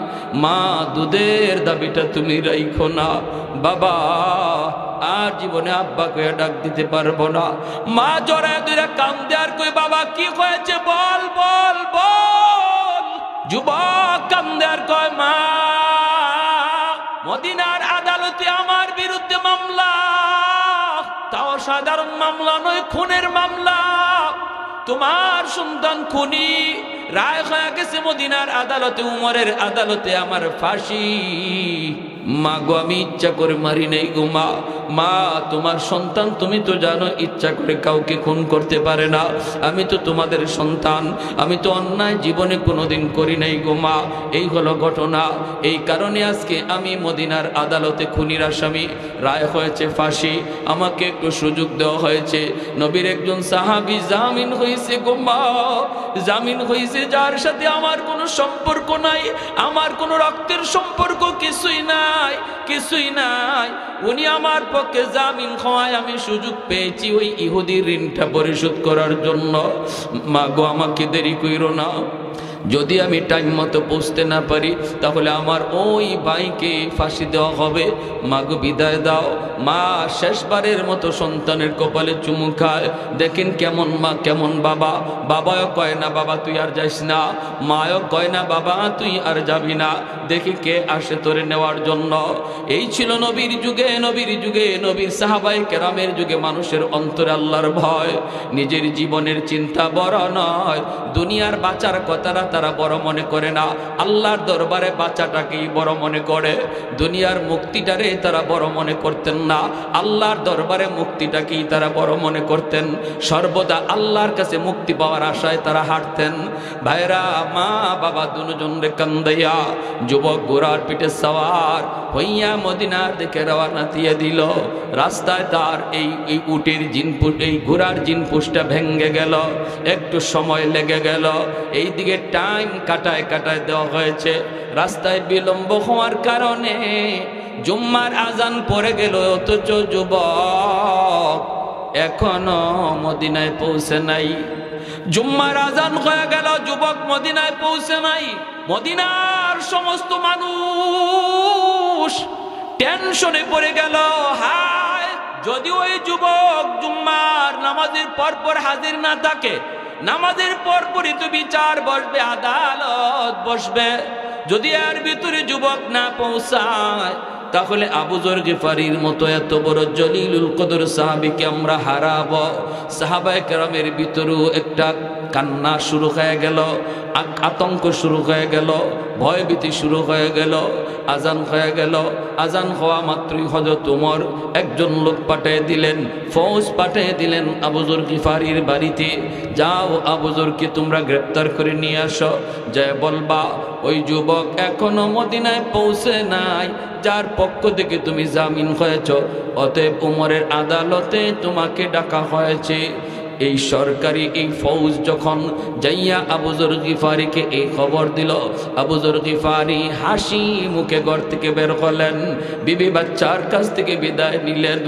মা দুধের দাবিটা তুমি রাখো না, বাবা আর জীবনে আব্বাকে ডাক দিতে পারবো না। মা জড়ায় দুইরা কান্দে আর কই, বাবা কি হয়েছে বল বল বল। যুবক কান্দে আর কয়, মা মদিনার আদালতে আমার বিরুদ্ধে মামলা, তাও সাধারণ মামলা নয়, খুনের মামলা। তোমার সন্তান খুনি, রায় হয়ে গেছে মদিনার আদালতে, উমরের আদালতে আমার ফাঁসি। মা গো, আমি ইচ্ছা করে মারি নাই গো মা। মা তোমার সন্তান, তুমি তো জানো ইচ্ছা করে কাউকে খুন করতে পারে না। আমি তো তোমাদের সন্তান, আমি তো অন্যায় জীবনে কোনোদিন করি নাই গো মা। এই হলো ঘটনা, এই কারণে আজকে আমি মদিনার আদালতে খুনির আসামি, রায় হয়েছে ফাঁসি। আমাকে একটু সুযোগ দেওয়া হয়েছে, নবীর একজন সাহাবী জামিন হয়েছে গো মা, জামিন হয়েছে, যার সাথে আমার কোনো সম্পর্ক নাই, আমার কোনো রক্তের সম্পর্ক কিছুই নাই। উনি আমার পক্ষে জামিন হওয়ায় আমি সুযোগ পেয়েছি ওই ইহুদির ঋণটা পরিশোধ করার জন্য। মা গো, আমাকে দেরি কইরো না, যদি আমি টাইম মতো পৌঁছতে না পারি তাহলে আমার ওই ভাইকে ফাঁসি দেওয়া হবে। মাগো বিদায় দাও। মা শেষবারের মতো সন্তানের কপালে চুমু খায়। দেখেন কেমন মা কেমন বাবা। বাবাও কয় না বাবা তুই আর যাইস না, মাও কয় না বাবা তুই আর যাবি না, দেখি কে আসে তোরে নেওয়ার জন্য। এই ছিল নবীর যুগে, নবীর যুগে, নবীর সাহাবায়ে কেরামের যুগে মানুষের অন্তরে আল্লাহর ভয়। নিজের জীবনের চিন্তা বড় নয়, দুনিয়ার বাঁচার কথাটা তারা বড় মনে করে না, আল্লাহর দরবারে বাঁচাটাকেই বড় মনে করে। দুনিয়ার মুক্তিটারে তারা বড় মনে করতেন না, আল্লাহর দরবারে মুক্তিটাকেই তারা বড় মনে করতেন। সর্বদা আল্লাহর কাছে মুক্তি পাওয়ার আশায় তারা হাঁটতেন। ভাইরা, মা বাবা দুজন রে কান্দাইয়া যুবক ঘোড়ার পিঠে সওয়ার হইয়া মদিনার দিকে রওনা দিয়ে দিল। রাস্তায় তার এই উটের জিনপুট, এই ঘোড়ার জিনপুষটা ভেঙ্গে গেল, একটু সময় লেগে গেল। এই দিকে টাইম কাটায় কাটায় দেওয়া হয়েছে। রাস্তায় বিলম্ব হওয়ার কারণে জুম্মার আজান পড়ে গেল, অথচ যুবক এখনো মদিনায় পৌঁছে নাই। জুম্মার আজান হয়ে গেল, যুবক মদিনায় পৌঁছে নাই। মদিনার সমস্ত মানুষ টেনশনে পড়ে গেল। হায়, যদি ওই যুবক জুম্মার নামাজের পরপর হাজির না থাকে, নামাজের পরপরই তো বিচার বসবে, আদালত বসবে। যদি এর ভিতরে যুবক না পৌঁছায় তাহলে আবু যর গিফারির মতো এত বড় জলিলুল কদর সাহাবীকে আমরা হারাবো। সাহাবায়ে কেরামের ভিতরেও একটা কান্না শুরু হয়ে গেল, আতঙ্ক শুরু হয়ে গেল, ভয়ভীতি শুরু হয়ে গেল। আজান হয়ে গেল। আজান হওয়া মাত্রই হযরত ওমর একজন লোক পাঠিয়ে দিলেন, ফৌজ পাঠিয়ে দিলেন আবু যর গিফারির বাড়িতে। যাও, আবু যরকে তোমরা গ্রেফতার করে নিয়ে আসো, যায় বলবা ওই যুবক এখনো মদিনায় পৌঁছে নাই, যার পক্ষ থেকে তুমি জামিন হয়েছ, অতএব ওমরের আদালতে তোমাকে ডাকা হয়েছে। এই সরকারি এই ফৌজ যখন যাইয়া আবু যর গিফারিকে এই খবর দিল, আবু যর গিফারি হাসি মুখে ঘর থেকে বের হলেন, বিবি বাচ্চার কাছ থেকে বিদায় নিলেন।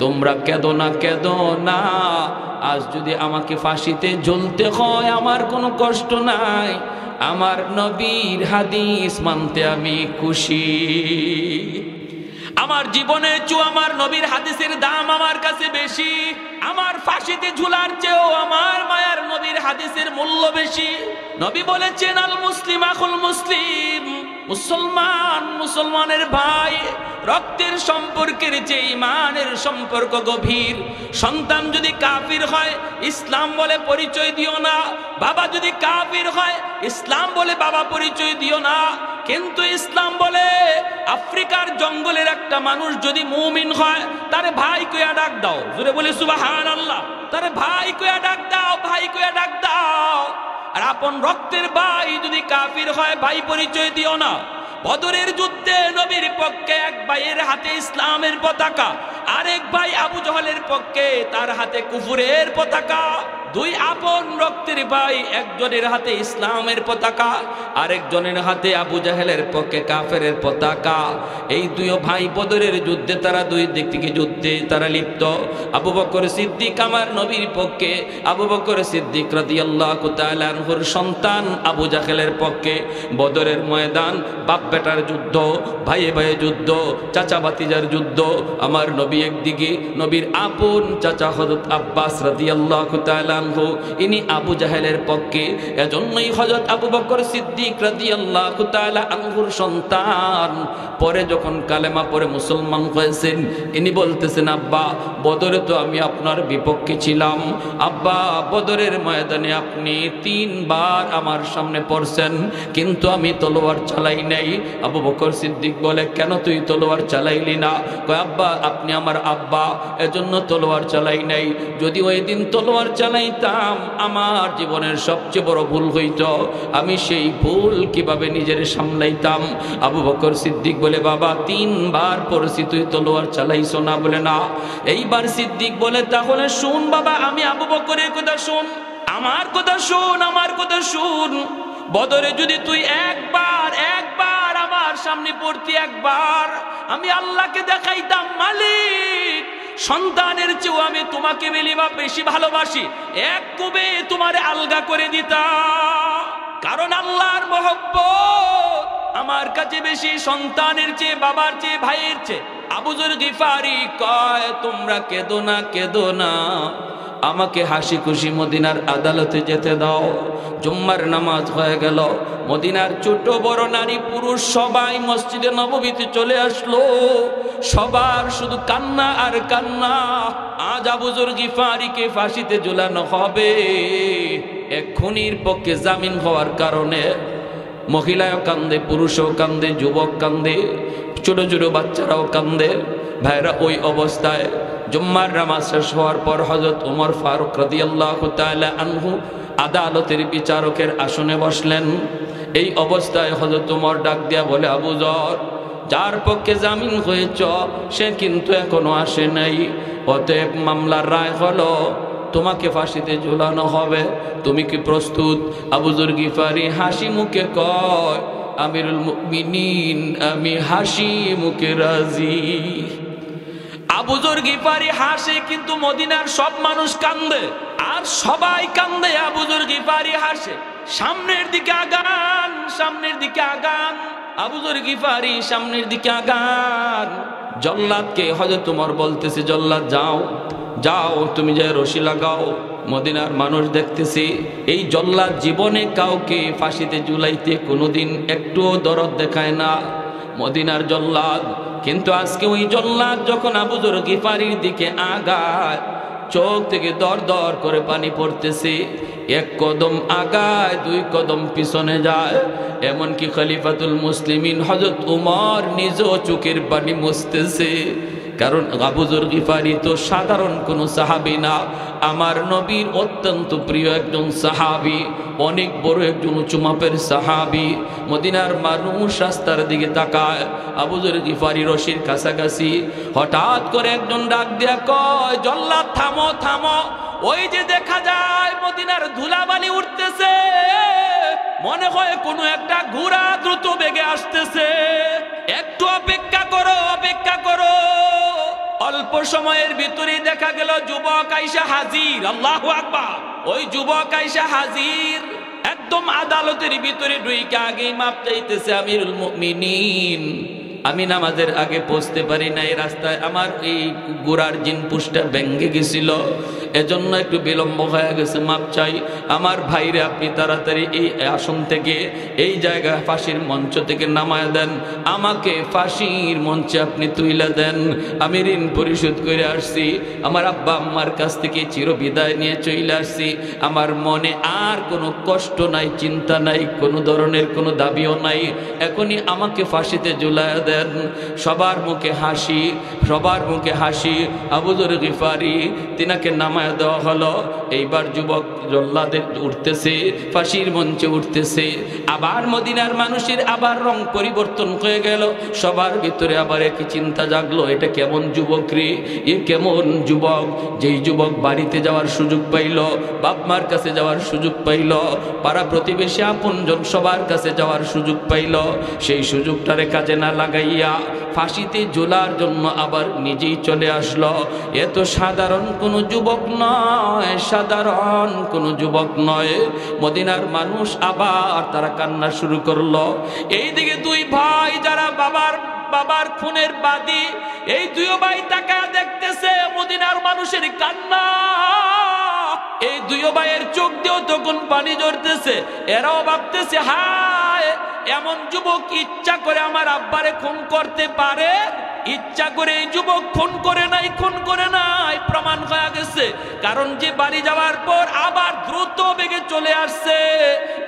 তোমরা কেঁদো না, কেঁদো না, আজ যদি আমাকে ফাঁসিতে ঝুলতে হয় আমার কোনো কষ্ট নাই, আমার নবীর হাদিস মানতে আমি খুশি। আমার জীবনের চেয়ে আমার নবীর হাদিসের দাম আমার কাছে বেশি। আমার ফাঁসিতে ঝুলার চেয়েও আমার মায়ার নবীর হাদিসের মূল্য বেশি। নবী বলেছেন, আল মুসলিম আখুল মুসলিম, মুসলমান মুসলমানের ভাই। রক্তের সম্পর্কের চেয়ে ঈমানের সম্পর্ক গভীর। সন্তান যদি কাফির হয় ইসলাম বলে পরিচয় দিও না, বাবা যদি কাফির হয় ইসলাম বলে বাবা পরিচয় দিও না। কিন্তু ইসলাম বলে আফ্রিকার জঙ্গলের একটা মানুষ যদি মুমিন হয় তারে ভাই কইয়া ডাক দাও। জোরে বলে সুবহানাল্লাহ। তারে ভাই কইয়া ডাক দাও, ভাই কইয়া ডাক দাও। আর আপন রক্তের ভাই যদি কাফির হয় ভাই পরিচয় দিও না। বদরের যুদ্ধে নবীর পক্ষে এক ভাইয়ের হাতে ইসলামের পতাকা, আরেক ভাই আবু জহলের পক্ষে তার হাতে কুফুরের পতাকা। দুই আপন রক্তের ভাই, একজনের হাতে ইসলামের পতাকা, আরেকজনের হাতে আবু জাহেলের পক্ষে কাফেরের পতাকা। এই দুই ভাই বদরের যুদ্ধে তারা দুই দিক থেকে যুদ্ধে তারা লিপ্ত। আবু বকর সিদ্দিক আমার নবীর পক্ষে, আবু বকর সিদ্দিক রাদিয়াল্লাহু তাআলা আনহুর সন্তান আবু জাহেলের পক্ষে। বদরের ময়দান বাপ বেটার যুদ্ধ, ভাইয়ে ভাইয়ে যুদ্ধ, চাচা ভাতিজার যুদ্ধ। আমার নবী একদিকে, নবীর আপন চাচা হযরত আব্বাস রাদিয়াল্লাহু তাআলা আনহু ইনি আবু জাহেলের পক্ষে। এজন্যই হযরত আবু বকর সিদ্দিক রাদিয়াল্লাহু তাআলা আনহুর সন্তান পরে যখন কালেমা পড়ে মুসলমান হয়েছেন, ইনি বলতেছেন, আব্বা বদরে তো আমি আপনার বিপক্ষে ছিলাম, আব্বা বদরের ময়দানে আপনি 3 বার আমার সামনে পড়ছেন কিন্তু আমি তলোয়ার চালাই নাই। আবু বকর সিদ্দিক বলে, কেন তুই তলোয়ার চালাইলি না? কয়, আব্বা আপনি আমার আব্বা, এজন্য তলোয়ার চালাই নাই। যদি ওই দিন তলোয়ার চালাইতাম আমার জীবনের সবচেয়ে বড় ভুল হইতো, আমি সেই ভুল কিভাবে নিজের সামলাইতাম? আবু বকর সিদ্দিক বলে, বাবা 3 বার পড়ছি তুই তলোয়ার চালাইছো না? বলে না। এইবার সিদ্দিক বলে, তাহলে শুন বাবা, আমি আবু বকরের কথা শুন, আমার কথা শুন, আমার কথা শুন। বদরে যদি তুই একবার আমার সামনে পড়তি, একবার আমি আল্লাহকে দেখাইতাম, মালিক সন্তানের চেয়েও আমি তোমাকে বেশি ভালোবাসি, এক কোবে তোমারে আলগা করে দিতাম। কারণ আল্লাহ মহব্বত আমার কাছে বেশি সন্তানের চেয়ে, বাবার চেয়ে, ভাইয়ের চেয়ে। আবু যর গিফারি কয়, তোমরা কেঁদো না, কেঁদো না, আমাকে হাসি খুশি মদিনার আদালতে যেতে দাও। জুম্মার নামাজ হয়ে গেল, মদিনার ছোট বড় নারী পুরুষ সবাই মসজিদে নববীতে চলে আসলো। সবার শুধু কান্না আর কান্না। আজ আবু যর গিফারিকে ফাঁসিতে ঝুলানো হবে। এক খুনির পক্ষে জামিন হওয়ার কারণে মহিলাও কান্দে, পুরুষও কান্দে, যুবক কান্দে, ছোট ছোট বাচ্চারাও কান্দে। ভাইরা, ওই অবস্থায় জুম্মার নামাজ শেষ হওয়ার পর হযরত ওমর ফারুক রাদিয়াল্লাহু তাআলা আনহু আদালতের বিচারকের আসনে বসলেন। এই অবস্থায় হযরত ওমর ডাক দিয়া বলে, আবু যর, যার পক্ষে জামিন হয়েছ সে কিন্তু এখনো আসে নাই। অতএব মামলার রায় হলো তোমাকে ফাঁসিতে ঝুলানো হবে। তুমি কি প্রস্তুত? আবু যর গিফারি হাসি মুখে কয়, আমিরুল মুমিনিন, আমি হাসি মুখে রাজি। আবু যর গিফারি হাসে, কিন্তু মদিনার সব মানুষ কান্দে, আর সবাই কান্দে, আবু যর গিফারি হাসে। সামনের দিকে আগান, সামনের দিকে আগান, আবু যর গিফারি সামনের দিকে আগান। জল্লাদকে হযরত ওমর বলতেছে, জল্লাদ যাও, যাও, তুমি যে রশি লাগাও। মদিনার মানুষ দেখতেছি এই জল্লাদ জীবনে কাউকে ফাঁসিতে ঝুলাইতে কোনোদিন একটুও দরদ দেখায় না, মদিনার জল্লাদ। কিন্তু আজকে ওই জল্লাদ যখন আবু যর গিফারির দিকে আগায়, চোখ থেকে দর দর করে পানি পড়তেছে। এক কদম আগায়, দুই কদম পিছনে যায়। এমনকি খলিফাতুল মুসলিমিন হযরত উমর নিজেও চোখের পানি মুছতেছে। কারণ আবু যর গিফারি তো সাধারণ কোনো সাহাবী না, আমার নবীর অত্যন্ত প্রিয় একজন সাহাবী, অনেক বড় একজন উঁচু মাপের সাহাবী। মদিনার মানুষ রাস্তার দিকে তাকায়, আবু যর গিফারি রশির কাছাকাছি। হঠাৎ করে একজন ডাক দিয়া কয়, জল্লাদ থামো, থামো, ওই যে দেখা যায় মদিনার ধুলাবালি উঠতেছে, মনে হয় কোনো একটা ঘোড়া দ্রুত বেগে আসতেছে, একটু অপেক্ষা করো, অপেক্ষা করো। অল্প সময়ের ভিতরে দেখা গেল যুবক আইসা হাজির। আল্লাহু আকবার! ওই যুবক আইসা হাজির, একদম আদালতের ভিতরে ঢুইকা আগেই মাপ চাইতেছে, আমিরুল মুমিনিন, আমি নামাজের আগে পৌঁছতে পারি নাই, রাস্তায় আমার এই গোড়ার জিনপুষটা ভেঙে গেছিল, এজন্য একটু বিলম্ব হয়ে গেছে, মাপ চাই। আমার ভাইরে আপনি তাড়াতাড়ি এই আসন থেকে, এই জায়গা ফাঁসির মঞ্চ থেকে নামায় দেন, আমাকে ফাঁসির মঞ্চে আপনি তুইলা দেন। আমি ঋণ পরিশোধ করে আসছি, আমার আব্বা আম্মার কাছ থেকে চিরবিদায় নিয়ে চলে আসছি, আমার মনে আর কোনো কষ্ট নাই, চিন্তা নাই, কোনো ধরনের কোনো দাবিও নাই, এখনই আমাকে ফাঁসিতে ঝুলায়া দেন। সবার মুখে হাসি, সবার মুখে হাসি। আবু যর গিফারি তিনাকে নামায় দেওয়া হলো। এইবার যুবক জল্লাদের উঠতেছে, ফাঁসির মঞ্চে উঠতেছে। আবার মদিনার মানুষের আবার রং পরিবর্তন হয়ে গেল, সবার ভিতরে আবার একই চিন্তা জাগলো, এটা কেমন যুবক রে, এ কেমন যুবক, যেই যুবক বাড়িতে যাওয়ার সুযোগ পাইল, বাপ মার কাছে যাওয়ার সুযোগ পাইল, পাড়া প্রতিবেশী আপনজন সবার কাছে যাওয়ার সুযোগ পাইল, সেই সুযোগটারে কাজে না লাগাইয়া ফাঁসিতে ঝোলার জন্য আবার নিজেই চলে আসলো। এত সাধারণ কোনো যুবক নয়, সাধারণ কোনো যুবক নয়। মদিনার মানুষ আবার তারা কান্না শুরু করলো। এইদিকে দুই ভাই যারা বাবার খুনের বাদী, এই দুই ভাই তাকা দেখতেছে মদিনার মানুষের কান্না। এই দুই ভাইয়ের চোখ দিয়েও তখন পানি ঝরতেছে। এরাও ভাবতেছে, হায়, এমন যুবক ইচ্ছা করে আমার আব্বারে খুন করতে পারে? ইচ্ছা করে এই যুবক খুন করে নাই, খুন করে নাই, প্রমাণ হয়ে গেছে। কারণ যে বাড়ি যাওয়ার পর আবার দ্রুত বেগে চলে আসছে,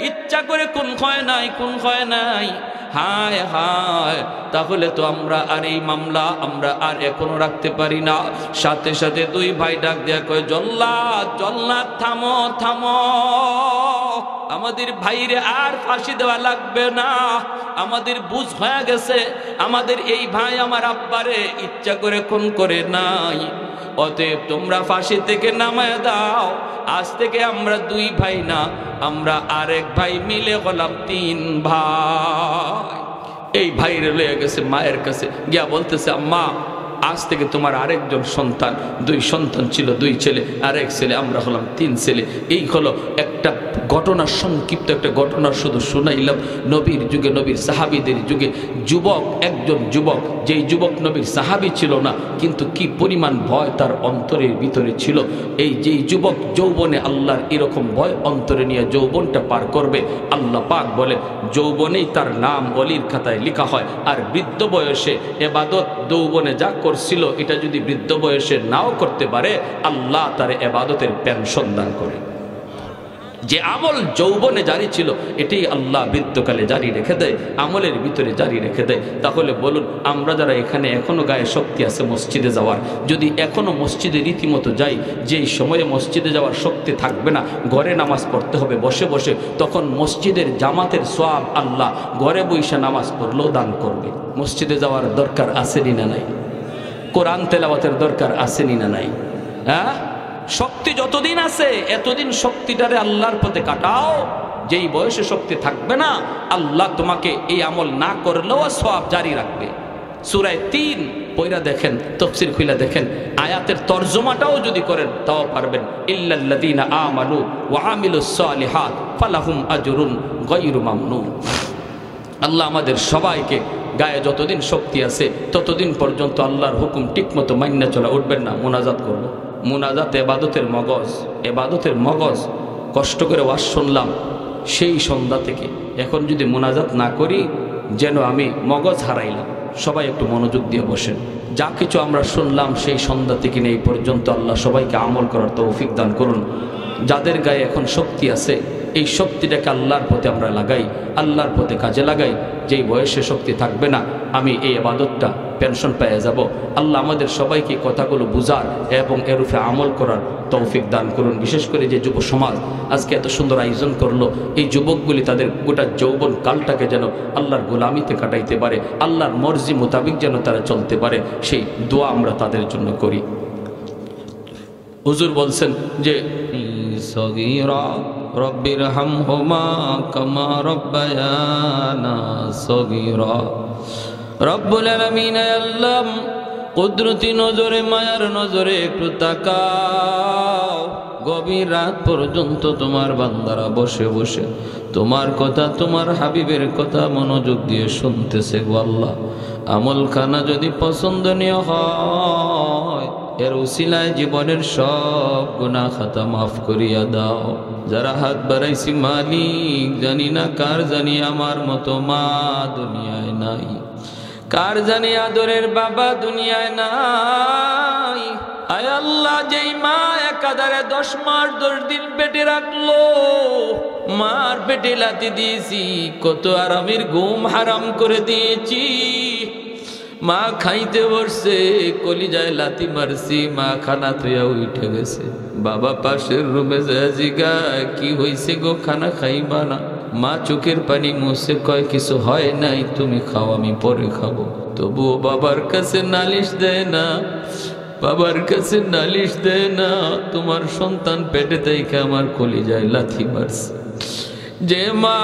ইচ্ছা করে খুন হয় নাই, খুন হয় নাই। হায় হায়, তাহলে তো আমরা আর এই মামলা আমরা আর এখনো রাখতে পারি না। সাথে সাথে দুই ভাই ডাক দেয়া কয়, জল্লাদ, জল্লাদ, থামো, থামো, আমাদের ভাইরে আর ফাঁসি দেওয়া লাগবে না, আমাদের বুঝ হয়ে গেছে, আমাদের এই ভাই আমার আব্বারে ইচ্ছা করে খুন করে নাই, অতএব তোমরা ফাঁসি থেকে নামায় দাও। আজ থেকে আমরা দুই ভাই না, আমরা আরেক ভাই মিলে হলাম তিন ভাই। এই ভাইরে লয়ে গেছে মায়ের কাছে, গিয়া বলতেছে, আম্মা, আজ থেকে তোমার আরেকজন সন্তান, দুই সন্তান ছিল, দুই ছেলে, আরেক ছেলে, আমরা হলাম তিন ছেলে। এই হলো একটা ঘটনা, সংক্ষিপ্ত একটা ঘটনা শুধু শুনাইলাম। নবীর যুগে, নবীর সাহাবীদের যুগে যুবক, একজন যুবক, যেই যুবক নবীর সাহাবী ছিল না, কিন্তু কি পরিমাণ ভয় তার অন্তরের ভিতরে ছিল। এই যেই যুবক যৌবনে আল্লাহর এরকম ভয় অন্তরে নিয়ে যৌবনটা পার করবে, আল্লাহ পাক বলে যৌবনেই তার নাম ওলির খাতায় লেখা হয়। আর বৃদ্ধ বয়সে এবাদত যৌবনে যা করছিল, এটা যদি বৃদ্ধ বয়সে নাও করতে পারে, আল্লাহ তার এবাদতের পেনশন দান করে। যে আমল যৌবনে জারি ছিল, এটাই আল্লাহ বৃদ্ধকালে জারি রেখে দেয়, আমলের ভিতরে জারি রেখে দেয়। তাহলে বলুন, আমরা যারা এখানে এখনো গায়ে শক্তি আছে মসজিদে যাওয়ার, যদি এখনো মসজিদে রীতিমতো যাই, যেই সময়ে মসজিদে যাওয়ার শক্তি থাকবে না, ঘরে নামাজ পড়তে হবে বসে বসে, তখন মসজিদের জামাতের সওয়াব আল্লাহ ঘরে বইসা নামাজ পড়লেও দান করবে। মসজিদে যাওয়ার দরকার আসেনি না নাই? কোরআন তেলাওয়াতের দরকার আসেনি না নাই? হ্যাঁ, শক্তি যতদিন আছে এতদিন শক্তিটারে আল্লাহর পথে কাটাও। যেই বয়সে শক্তি থাকবে না, আল্লাহ তোমাকে এই আমল না করলেও সওয়াব জারি রাখবে। সূরা ৩ পয়রা দেখেন, তাফসীর খুলে দেখেন, আয়াতের তরজমাটাও যদি করেন তাও পারবেন। ইল্লাল্লাযীনা আমানু ওয়া আমিলুস সালিহাত ফালাহুম আজরুন গায়রু মামনুন। আল্লাহ আমাদের সবাইকে গায়ে যতদিন শক্তি আছে ততদিন পর্যন্ত আল্লাহর হুকুম ঠিকমতো মাইনা চলা। উঠবেন না, মুনাজাত করবো। মুনাজাত এবাদতের মগজ, এবাদতের মগজ। কষ্ট করে ওয়াজ শুনলাম সেই সন্ধ্যা থেকে, এখন যদি মুনাজাত না করি যেন আমি মগজ হারাইলাম। সবাই একটু মনোযোগ দিয়ে বসেন। যা কিছু আমরা শুনলাম সেই সন্ধ্যা থেকে এই পর্যন্ত, আল্লাহ সবাইকে আমল করার তৌফিক দান করুন। যাদের গায়ে এখন শক্তি আছে, এই শক্তিটাকে আল্লাহর পথে আমরা লাগাই, আল্লাহর পথে কাজে লাগাই। যেই বয়সে শক্তি থাকবে না, আমি এই ইবাদতটা পেনশন পেয়ে যাব। আল্লাহ আমাদের সবাইকে কথাগুলো বুঝার এবং এর উপরে আমল করার তৌফিক দান করুন। বিশেষ করে যে যুব সমাজ আজকে এত সুন্দর আয়োজন করলো, এই যুবকগুলি তাদের গোটা যৌবন কালটাকে যেন আল্লাহর গোলামিতে কাটাইতে পারে, আল্লাহর মর্জি মোতাবিক যেন তারা চলতে পারে, সেই দোয়া আমরা তাদের জন্য করি। হুজুর বলছেন যে সগীরা রব্বিরহামহুমা কামা রব্বায়ানা সগীরা। রব্বুল আলামিন, আল্লাহ কুদরতি নজরে, মায়ার নজরে একটু তাকাও। গভীর রাত পর্যন্ত তোমার বান্দারা বসে বসে তোমার কথা, তোমার হাবিবের কথা মনোযোগ দিয়ে শুনতেছে গো আল্লাহ। আমলখানা যদি পছন্দনীয় হয়, এর উসিলায় জীবনের সব গুনাহ খাতা মাফ করিয়া দাও। যারা হাত বাড়াইছি মালিক, জানি না কার জানি আমার মতো মা দুনিয়ায় নাই, কার জানি আদরের বাবা দুনিয়ায় নাই। আয় আল্লাহ, যেই মা একাধারে 10 মাস 10 দিন পেটে রাখলো, মার পেটে লাথি দিয়েছি, কত আরামের ঘুম হারাম করে দিয়েছি। মা খাইতে বসছে, কলিজায় লাথি মারছি, মা খানা থইয়া উঠে গেছে। বাবা পাশের রুমে যায় জিগায়, কি হইছে গো, খানা খাইবা না? মা চোখের পানি মুছে কয়, কিছু হয় নাই, তুমি খাও, আমি পরে খাবো। তবুও বাবার কাছে নালিশ দেয় না, বাবার কাছে নালিশ দেয় না। তোমার সন্তান পেটে থেকে আমার কলিজায় লাথি মারছে। যে মা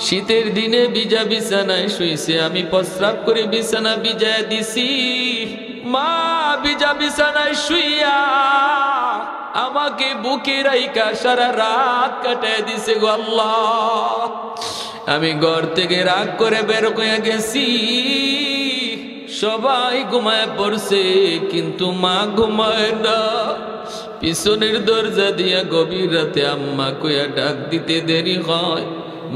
শীতের দিনে ভিজা বিছানায় শুইছে, আমি প্রস্রাব করে বিছানা ভিজায় দিছি, মা ভিজা বিছানায় শুইয়া আমাকে বুকে রাইখা সারা রাত কাটায় দিছে গো আল্লাহ। আমি ঘর থেকে রাগ করে বের হয়ে গেছি, সবাই ঘুমায় পড়ছে, কিন্তু মা ঘুমায় না। পিছনের দরজা দিয়া গভীর রাতে আম্মা কইয়া ডাক দিতে দেরি হয়,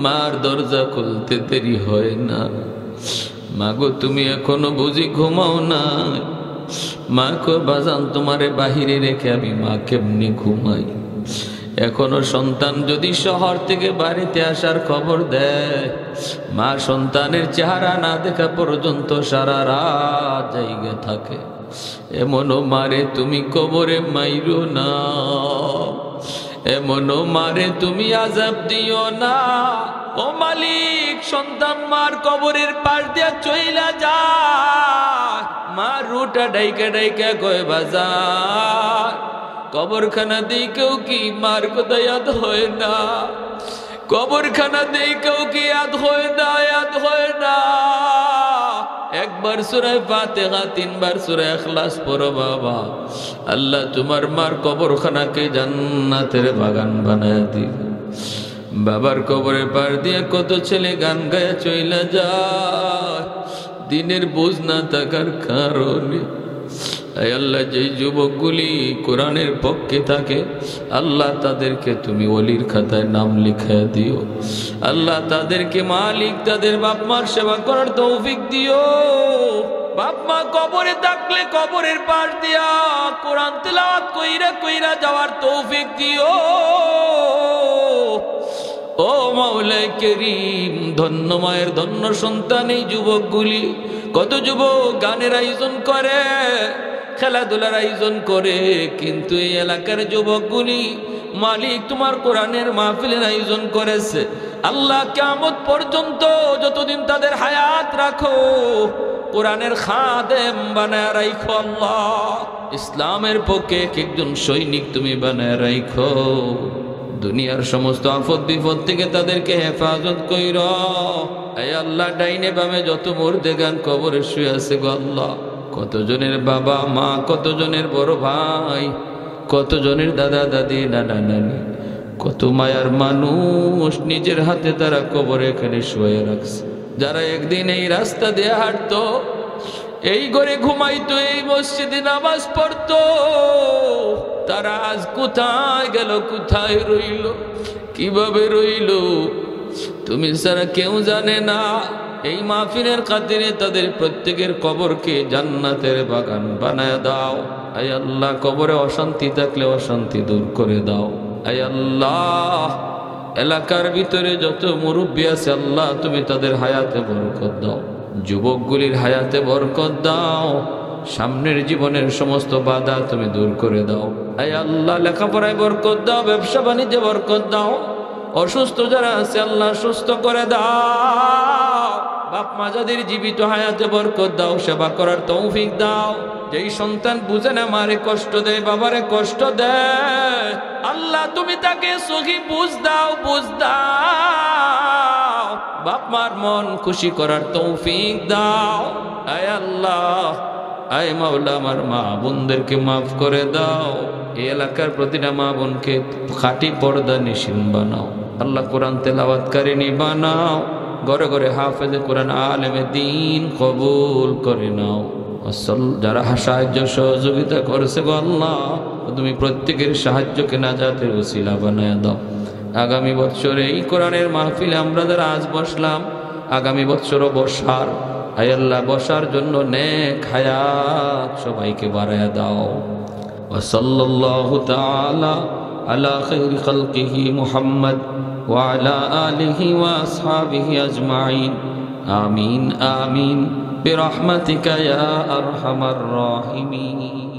মার দরজা খুলতে দেরি হয় না। মাগো, তুমি এখনো বুঝি ঘুমাও না? মা কয়, বাজান তোমারে বাহিরে রেখে আমি মা কেমনি ঘুমাই? এখনো সন্তান যদি শহর থেকে বাড়িতে আসার খবর দেয়, মা সন্তানের চেহারা না দেখা পর্যন্ত সারা রাত জায়গা থাকে। এমনও মারে তুমি কবরে মাইরো না, এমনও মারে তুমি আযাব দিও না। ও মালিক, সন্তান মার কবরের পাশ দিয়া চইলা যায়, মা রুটা ডাইকা ডাইকা কয়, বাজার কবরখানা দেখেও কি মার কথা ইয়াদ হয় না? কবরখানা দেখেও কি ইয়াদ হয় না? ইয়াদ হয় না। একবার সূরা ফাতিহা, 3 বার সূরা ইখলাস পড়ো বাবা। আল্লাহ তোমার মার কবরখানাকে জান্নাতের বাগান বানায় দিবে। বাবার কবরের পার দিয়ে কত ছেলে গান গায়া চইলা যায় দিনের বোঝ না থাকার কারণে। আয় আল্লাহ, যে যুবকগুলি কোরআনের পক্ষে থাকে আল্লাহ তাদেরকে তুমি ওলির খাতায় নাম লিখা দিও। আল্লাহ তাদেরকে মালিক তাদের বাপ মার সেবা করার তৌফিক দিও। বাপ মা কবরে থাকলে কবরের পাশ দিয়া কোরআন তেলাওয়াত কইরা কইরা যাওয়ার তৌফিক দিও। ও মাওলা করিম, ধন্য মায়ের ধন্য সন্তান এই যুবকগুলি। কত যুবক গানের আয়োজন করে, খেলাধুলার আয়োজন করে, কিন্তু এই এলাকার যুবকগুলি মালিক তোমার কোরআনের মাহফিলের আয়োজন করেছে। আল্লাহ কিয়ামত পর্যন্ত যতদিন তাদের হায়াত রাখো কোরআনের খাদেম বানায় রাখো। আল্লাহ, ইসলামের পক্ষে একজন সৈনিক তুমি বানায় রাখো। দুনিয়ার সমস্ত আফত বিপদ থেকে তাদেরকে হেফাজত কইরো। আয় আল্লাহ, ডাইনে বামে যত মুর্দেগান কবরে শুয়ে আছে গো আল্লাহ, কতজনের বাবা মা, কতজনের বড় ভাই, কতজনের দাদা দাদি নানা নানি, কত মায়ার মানুষ নিজের হাতে তারা কবরে এখানে শুয়ে রাখছে। যারা একদিন এই রাস্তা দিয়ে হাঁটতো, এই ঘরে ঘুমাইতো, এই মসজিদে নামাজ পড়তো, তারা আজ কোথায় গেল, কোথায় রইল, কিভাবে রইল তুমি ছাড়া কেউ জানে না। এই মাহফিলের খাতিরে তাদের প্রত্যেকের কবরকে জান্নাতের বাগান বানায় দাও। আয় আল্লাহ, কবরে অশান্তি থাকলে অশান্তি দূর করে দাও। আয় আল্লাহ, এলাকার ভিতরে যত মুরব্বী আছে আল্লাহ তুমি তাদের হায়াতে বরকত দাও, যুবকগুলির হায়াতে বরকত দাও, সামনের জীবনের সমস্ত বাধা তুমি দূর করে দাও। আয় আল্লাহ, লেখাপড়ায় বরকত দাও, ব্যবসা বাণিজ্যে বরকত দাও, অসুস্থ যারা আছে আল্লাহ সুস্থ করে দাও। বাপ মা যাদের জীবিত হায়াতে বরকত দাও, সেবা করার তৌফিক দাও। যেই সন্তান বুঝে না মারে কষ্ট দেয়, বাবারে কষ্ট দেয়, আল্লাহ তুমি তাকে সহি বুঝ দাও, বুঝ দাও। বাপ মার মন খুশি করার তৌফিক দাও। আয় আল্লাহ, আয় মাওলা, আমার মা বোনদেরকে মাফ করে দাও। এই এলাকার প্রতিটা মা বোনকে খাঁটি পর্দা নিশিন বানাও। আল্লাহ, কোরআন তেলাওয়াতকারিনী বানাও। ঘরে ঘরে হাফেজে কোরআন আলেমে দ্বীন কবুল করে নাও। যারা সাহায্য সহযোগিতা করেছে গো আল্লাহ, তুমি প্রত্যেকের সাহায্যকে নাজাতের ওসিলা বানায় দাও। আগামী বছরে এই কোরআনের মাহফিলে আমরা যারা আজ বসলাম, আগামী বছরও বসার, আয় আল্লাহ, বসার জন্য নেক হায়াত সবাইকে বাড়ায় দাও। ওয়া সাল্লাল্লাহু তাআলা আলা খাইরি খালকিহি মুহাম্মদ ওয়া আলা আলিহি ওয়া আসহাবিহি আজমাইন। আমিন আমিন বিরহমাতিকা ইয়া আরহামার রাহিমিন।